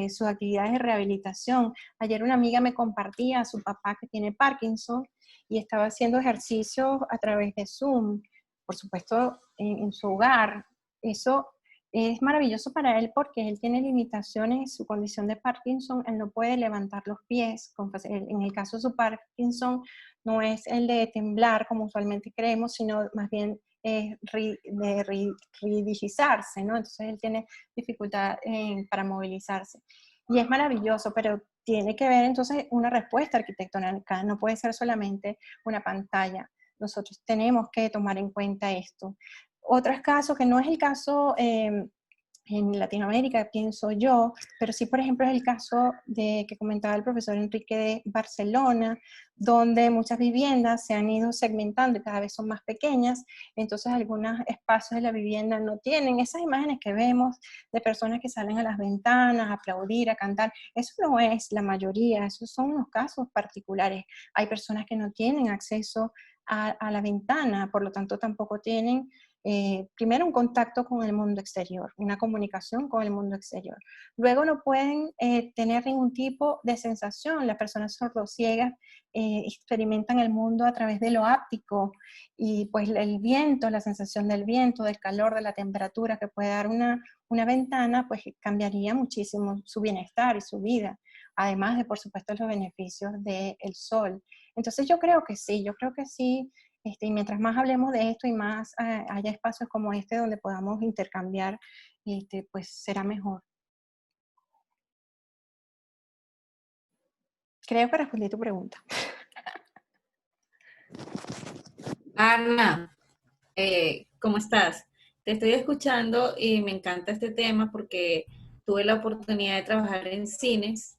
sus actividades de rehabilitación. Ayer una amiga me compartía a su papá que tiene Parkinson y estaba haciendo ejercicios a través de Zoom, por supuesto en su hogar. Eso es maravilloso para él porque él tiene limitaciones en su condición de Parkinson, él no puede levantar los pies. En el caso de su Parkinson no es el de temblar como usualmente creemos, sino más bien de rigidizarse, ¿no? Entonces él tiene dificultad para movilizarse. Y es maravilloso, pero tiene que ver entonces una respuesta arquitectónica, no puede ser solamente una pantalla. Nosotros tenemos que tomar en cuenta esto. Otros casos, que no es el caso en Latinoamérica, pienso yo, pero sí, por ejemplo, es el caso que comentaba el profesor Enrique de Barcelona, donde muchas viviendas se han ido segmentando y cada vez son más pequeñas, entonces algunos espacios de la vivienda no tienen esas imágenes que vemos de personas que salen a las ventanas a aplaudir, a cantar. Eso no es la mayoría, esos son unos casos particulares. Hay personas que no tienen acceso a la ventana, por lo tanto tampoco tienen primero un contacto con el mundo exterior, una comunicación con el mundo exterior. Luego no pueden tener ningún tipo de sensación. Las personas sordociegas experimentan el mundo a través de lo áptico y pues el viento, la sensación del viento, del calor, de la temperatura que puede dar una ventana, pues cambiaría muchísimo su bienestar y su vida, además de, por supuesto, los beneficios del sol. Entonces yo creo que sí, y mientras más hablemos de esto y más haya espacios como este donde podamos intercambiar, pues será mejor. Creo que respondí tu pregunta. Ana, ¿cómo estás? Te estoy escuchando y me encanta este tema porque tuve la oportunidad de trabajar en cines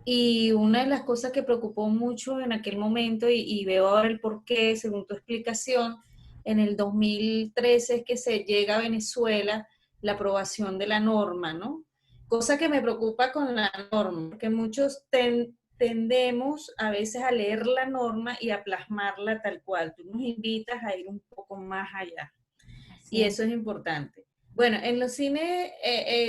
y una de las cosas que preocupó mucho en aquel momento y veo ahora el porqué, según tu explicación, en el 2013 es que se llega a Venezuela la aprobación de la norma, ¿no? Cosa que me preocupa con la norma, porque muchos tendemos a veces a leer la norma y a plasmarla tal cual. Tú nos invitas a ir un poco más allá. Y eso es importante. Bueno, en los cines,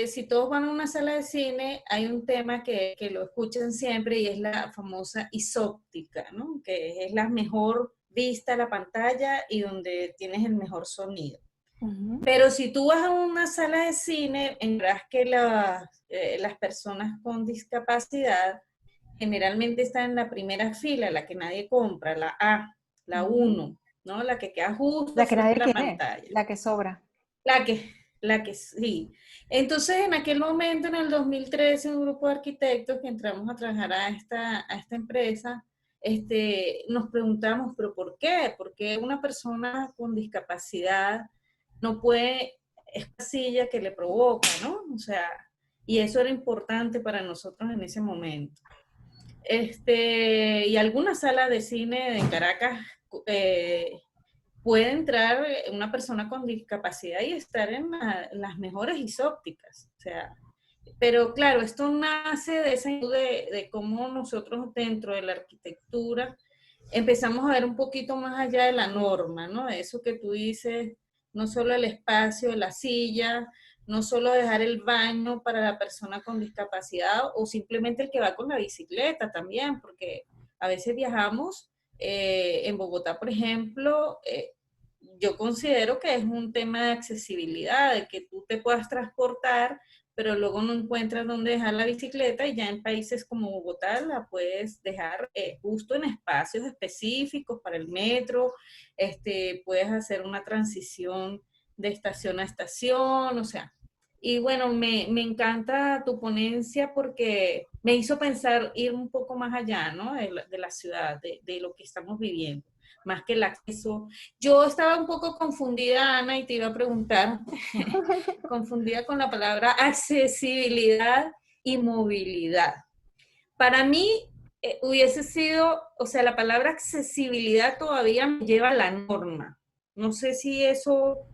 si todos van a una sala de cine, hay un tema que lo escuchan siempre y es la famosa isóptica, ¿no? Que es la mejor vista a la pantalla y donde tienes el mejor sonido. Uh-huh. Pero si tú vas a una sala de cine, verás que las personas con discapacidad generalmente están en la primera fila, la que nadie compra, la A, la 1, ¿no? La que queda justo La que frente nadie a la quiere, pantalla. la que sobra. La que sí. Entonces, en aquel momento, en el 2013, un grupo de arquitectos que entramos a trabajar a esta empresa, nos preguntamos, ¿pero por qué? ¿Por qué una persona con discapacidad no puede esta silla que le provoca, ¿no? O sea, y eso era importante para nosotros en ese momento. Y alguna sala de cine en Caracas puede entrar una persona con discapacidad y estar en las mejores isópticas. O sea, pero claro, esto nace de esa inquietud de cómo nosotros dentro de la arquitectura empezamos a ver un poquito más allá de la norma, ¿no? Eso que tú dices, no solo el espacio, la silla, no solo dejar el baño para la persona con discapacidad o simplemente el que va con la bicicleta también, porque a veces viajamos en Bogotá, por ejemplo, yo considero que es un tema de accesibilidad, de que tú te puedas transportar, pero luego no encuentras dónde dejar la bicicleta y ya en países como Bogotá la puedes dejar justo en espacios específicos para el metro, puedes hacer una transición de estación a estación, o sea. Y bueno, me encanta tu ponencia porque me hizo pensar ir un poco más allá, ¿no? De la ciudad, de lo que estamos viviendo, más que el acceso. Yo estaba un poco confundida, Ana, y te iba a preguntar, confundida con la palabra accesibilidad y movilidad. Para mí hubiese sido, o sea, la palabra accesibilidad todavía me lleva a la norma. No sé si eso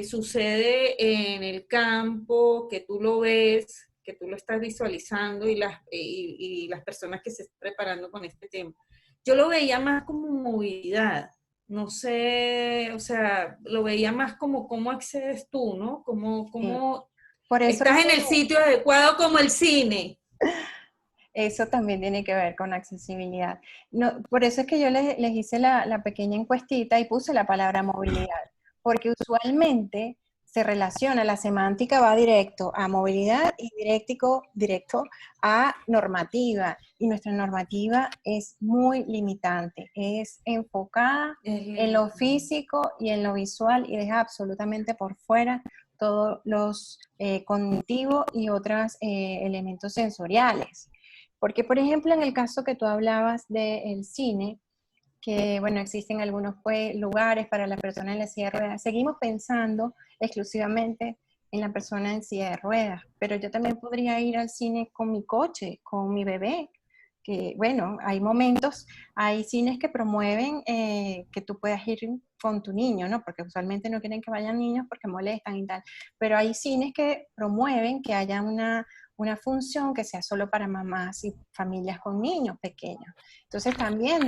sucede en el campo, que tú lo ves, que tú lo estás visualizando y las personas que se están preparando con este tema. Yo lo veía más como movilidad, no sé, o sea, lo veía más como cómo accedes tú, ¿no? Cómo Por eso estás en el sitio adecuado como el cine. eso también tiene que ver con accesibilidad. No, por eso es que yo les hice la pequeña encuestita y puse la palabra movilidad, porque usualmente se relaciona, la semántica va directo a movilidad y directo a normativa, y nuestra normativa es muy limitante, es enfocada en lo físico y en lo visual y deja absolutamente por fuera todos los cognitivos y otros elementos sensoriales. Porque, por ejemplo, en el caso que tú hablabas del cine, que, bueno, existen algunos lugares para la persona en la silla de ruedas, seguimos pensando exclusivamente en la persona en silla de ruedas, pero yo también podría ir al cine con mi coche, con mi bebé, que, bueno, hay momentos, hay cines que promueven que tú puedas ir con tu niño, ¿no? Porque usualmente no quieren que vayan niños porque molestan y tal, pero hay cines que promueven que haya una función que sea solo para mamás y familias con niños pequeños. Entonces también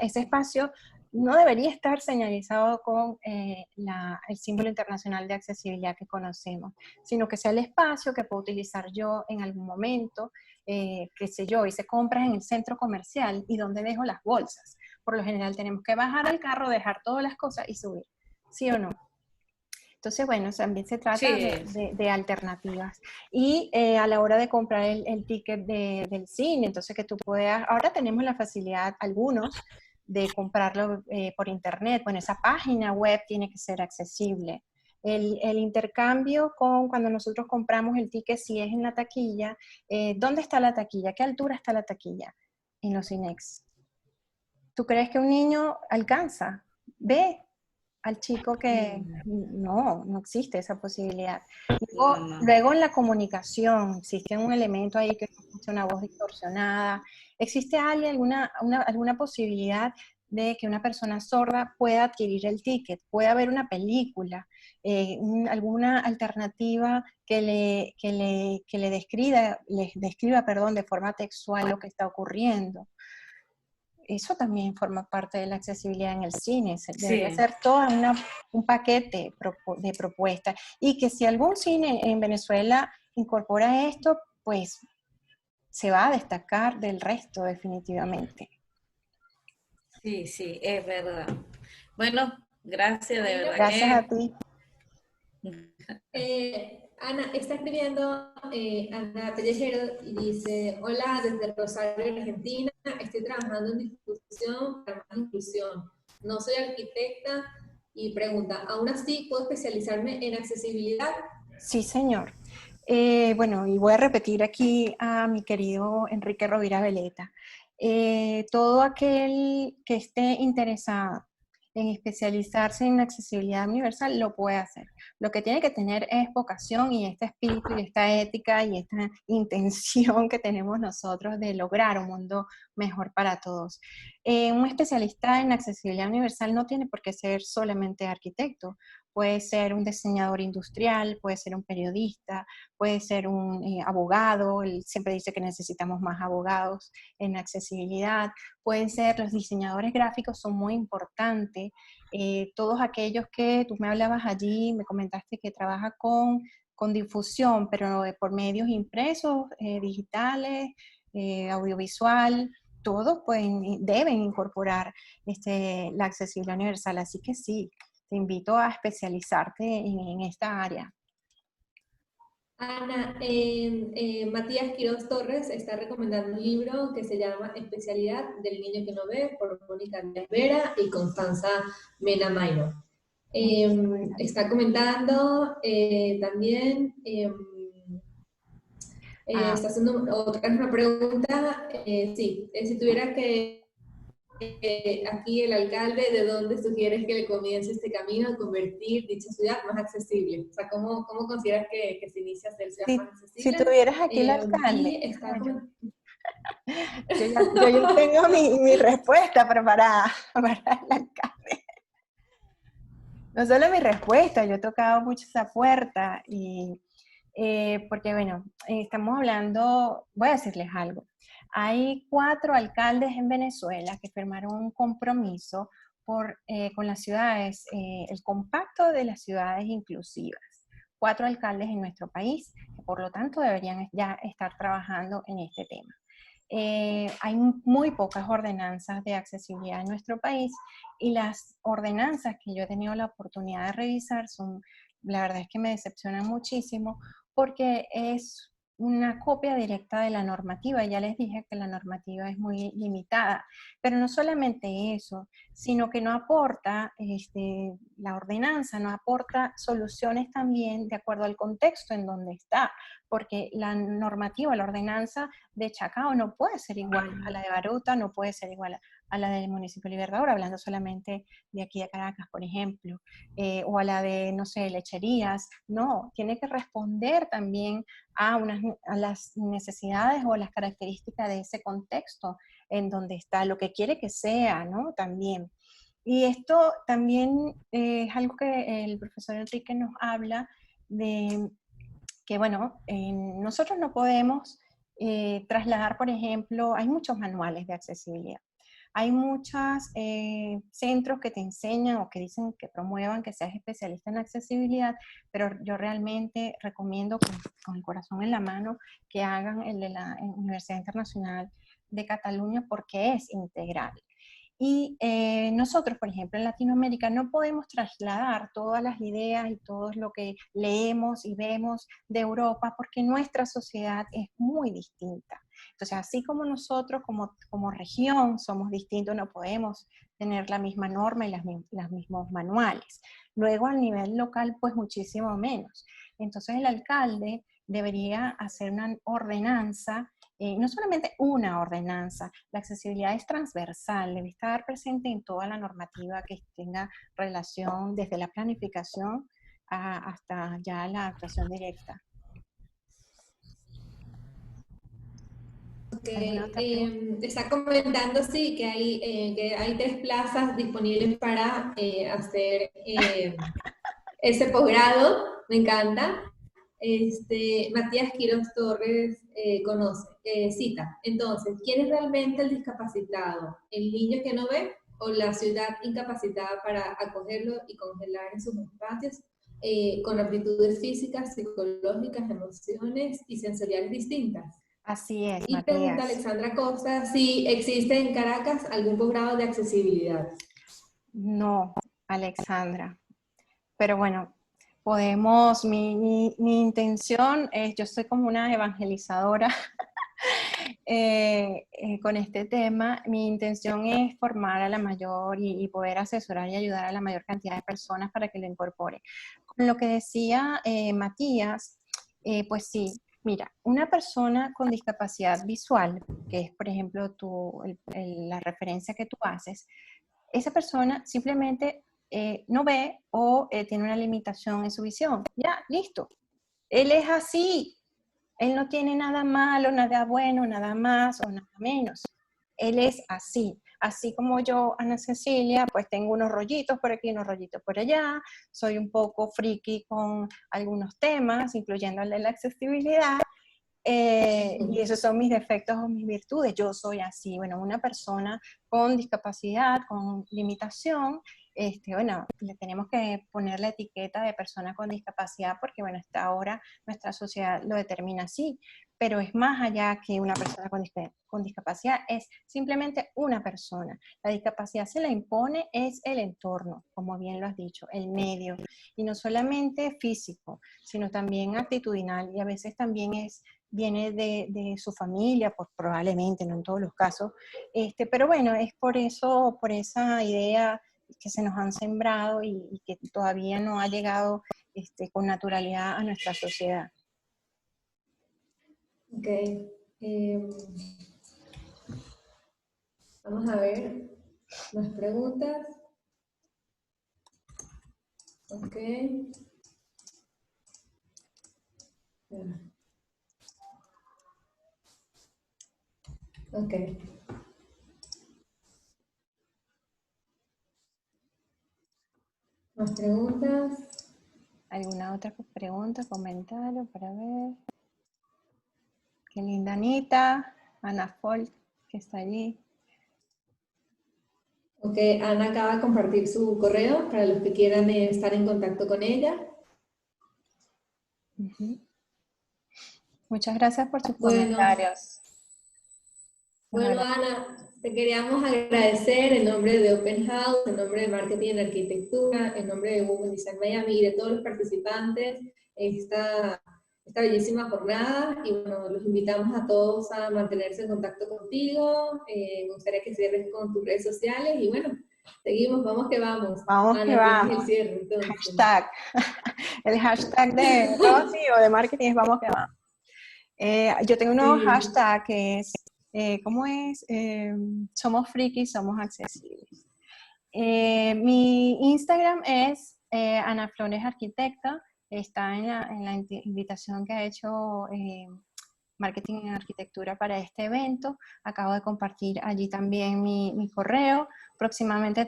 ese espacio no debería estar señalizado con el símbolo internacional de accesibilidad que conocemos, sino que sea el espacio que puedo utilizar yo en algún momento, qué sé yo, hice compras en el centro comercial y donde dejo las bolsas. Por lo general tenemos que bajar al carro, dejar todas las cosas y subir, ¿sí o no? Entonces, bueno, también se trata de alternativas. Y a la hora de comprar el ticket del cine, entonces que tú puedas, ahora tenemos la facilidad, algunos, de comprarlo por internet. Bueno, esa página web tiene que ser accesible. El intercambio cuando nosotros compramos el ticket, si es en la taquilla, ¿dónde está la taquilla? ¿Qué altura está la taquilla? En los Cinex. ¿Tú crees que un niño alcanza? Ve al chico que no existe esa posibilidad. Luego en la comunicación, existe un elemento ahí que escucha una voz distorsionada. ¿Existe alguna posibilidad de que una persona sorda pueda adquirir el ticket? ¿Puede haber una película? ¿Alguna alternativa que le describa, de forma textual lo que está ocurriendo? Eso también forma parte de la accesibilidad en el cine. Debería ser todo un paquete de propuestas. Y que si algún cine en Venezuela incorpora esto, pues se va a destacar del resto definitivamente. Sí, sí, es verdad. Bueno, gracias, de verdad. Gracias a ti. Ana, está escribiendo Ana Pellejero y dice: hola, desde Rosario, Argentina, estoy trabajando en discusión para más inclusión. No soy arquitecta y pregunta, ¿aún así puedo especializarme en accesibilidad? Sí, señor. Bueno, y voy a repetir aquí a mi querido Enrique Rovira Veleta. Todo aquel que esté interesado en especializarse en accesibilidad universal, lo puede hacer. Lo que tiene que tener es vocación y este espíritu y esta ética y esta intención que tenemos nosotros de lograr un mundo mejor para todos. Un especialista en accesibilidad universal no tiene por qué ser solamente arquitecto. Puede ser un diseñador industrial, puede ser un periodista, puede ser un abogado. Él siempre dice que necesitamos más abogados en accesibilidad. Pueden ser los diseñadores gráficos, son muy importantes. Todos aquellos que tú me hablabas allí, me comentaste que trabaja con difusión, pero por medios impresos, digitales, audiovisual, todos deben incorporar la accesibilidad universal. Así que sí, te invito a especializarte en esta área. Ana, Matías Quiroz Torres está recomendando un libro que se llama Especialidad del niño que no ve, por Mónica Vera y Constanza Mena Maino. Está comentando también, está haciendo una pregunta, sí, si tuviera que aquí el alcalde, ¿de dónde sugieres que le comience este camino a convertir dicha ciudad más accesible? O sea, ¿cómo consideras que se inicia a hacer ciudad más accesible? Si tuvieras aquí el alcalde. Yo ya tengo mi respuesta preparada para el alcalde. No solo mi respuesta, yo he tocado mucho esa puerta y porque bueno, estamos hablando, voy a decirles algo. Hay 4 alcaldes en Venezuela que firmaron un compromiso con las ciudades, el compacto de las ciudades inclusivas. 4 alcaldes en nuestro país, que por lo tanto deberían ya estar trabajando en este tema. Hay muy pocas ordenanzas de accesibilidad en nuestro país y las ordenanzas que yo he tenido la oportunidad de revisar la verdad es que me decepcionan muchísimo porque es una copia directa de la normativa. Ya les dije que la normativa es muy limitada, pero no solamente eso, sino que no aporta, la ordenanza no aporta soluciones también de acuerdo al contexto en donde está, porque la normativa, la ordenanza de Chacao no puede ser igual a la de Baruta, no puede ser igual a la del municipio de Libertador, hablando solamente de aquí de Caracas, por ejemplo, o a la de, no sé, Lecherías. No, tiene que responder también a las necesidades o a las características de ese contexto en donde está, lo que quiere que sea, ¿no? También. Y esto también es algo que el profesor Enrique nos habla de que, bueno, nosotros no podemos trasladar, por ejemplo, hay muchos manuales de accesibilidad. Hay muchos centros que te enseñan o que dicen que promuevan que seas especialista en accesibilidad, pero yo realmente recomiendo con el corazón en la mano que hagan el de la Universidad Internacional de Cataluña porque es integral. Y nosotros, por ejemplo, en Latinoamérica no podemos trasladar todas las ideas y todo lo que leemos y vemos de Europa porque nuestra sociedad es muy distinta. Entonces, así como nosotros como región somos distintos, no podemos tener la misma norma y los mismos manuales. Luego, a nivel local, pues muchísimo menos. Entonces, el alcalde debería hacer una ordenanza, no solamente una ordenanza, la accesibilidad es transversal, debe estar presente en toda la normativa que tenga relación desde la planificación hasta ya la actuación directa. Está comentando, sí, que hay 3 plazas disponibles para hacer ese posgrado, me encanta. Matías Quiroz Torres cita, entonces, ¿quién es realmente el discapacitado? ¿El niño que no ve o la ciudad incapacitada para acogerlo y congelar en sus espacios con aptitudes físicas, psicológicas, emociones y sensoriales distintas? Así es, y Matías. Pregunta Alexandra Costa si existe en Caracas algún posgrado de accesibilidad. No, Alexandra. Pero bueno, mi intención es, yo soy como una evangelizadora con este tema. Mi intención es formar a la mayor y poder asesorar y ayudar a la mayor cantidad de personas para que lo incorpore. Con lo que decía Matías, pues sí, mira, una persona con discapacidad visual, que es por ejemplo la referencia que tú haces, esa persona simplemente no ve o tiene una limitación en su visión. Ya, listo. Él es así. Él no tiene nada malo, nada bueno, nada más o nada menos. Él es así. Así como yo, Ana Cecilia, pues tengo unos rollitos por aquí, unos rollitos por allá. Soy un poco friki con algunos temas, incluyendo el de la accesibilidad. Y esos son mis defectos o mis virtudes. Yo soy así. Bueno, una persona con discapacidad, con limitación, bueno, le tenemos que poner la etiqueta de persona con discapacidad porque, bueno, hasta ahora nuestra sociedad lo determina así, pero es más allá que una persona con discapacidad, es simplemente una persona. La discapacidad se la impone, es el entorno, como bien lo has dicho, el medio, y no solamente físico, sino también actitudinal, y a veces también viene de su familia, pues probablemente, no en todos los casos, pero bueno, es por eso, por esa idea que se nos han sembrado y que todavía no ha llegado con naturalidad a nuestra sociedad. Ok. Vamos a ver más preguntas. Ok. Ok. ¿Más preguntas? ¿Alguna otra pregunta, comentario para ver? Qué linda Anita, Ana Folk, que está allí. Ok, Ana acaba de compartir su correo para los que quieran estar en contacto con ella. Muchas gracias por sus Bueno, comentarios. bueno, Ana, te queríamos agradecer en nombre de Open House, en nombre de Marketing en Arquitectura, en nombre de Women Design Miami y de todos los participantes en esta bellísima jornada. Y bueno, los invitamos a todos a mantenerse en contacto contigo. Me gustaría que cierres con tus redes sociales y bueno, seguimos, vamos que vamos. Vamos Ana, que tienes vamos. el cierre, entonces. Hashtag. El hashtag de Rosy o de marketing es vamos que vamos. Yo tengo un nuevo hashtag que es, ¿cómo es? Somos frikis, somos accesibles. Mi Instagram es Ana Flores Arquitecta. Está en la invitación que ha hecho Marketing en Arquitectura para este evento. Acabo de compartir allí también mi correo. Próximamente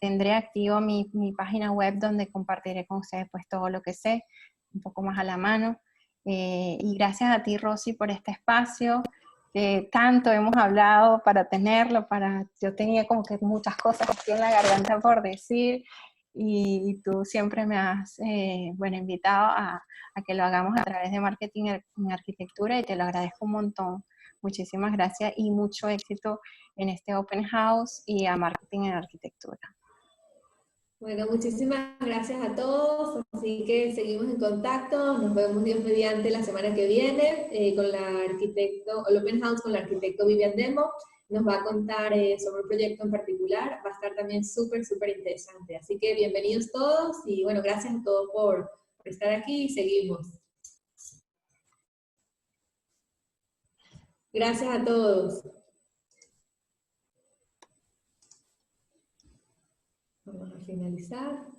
tendré activo mi página web donde compartiré con ustedes pues todo lo que sé, un poco más a la mano. Y gracias a ti, Rosy, por este espacio que tanto hemos hablado para tenerlo, yo tenía como que muchas cosas aquí en la garganta por decir, y tú siempre me has invitado a que lo hagamos a través de Marketing en Arquitectura, y te lo agradezco un montón. Muchísimas gracias y mucho éxito en este Open House y a Marketing en Arquitectura. Bueno, muchísimas gracias a todos, así que seguimos en contacto, nos vemos Dios mediante la semana que viene con el Open House con la arquitecto Vivian Demo, nos va a contar sobre un proyecto en particular, va a estar también súper interesante, así que bienvenidos todos y bueno, gracias a todos por estar aquí y seguimos. Gracias a todos. Vamos a finalizar.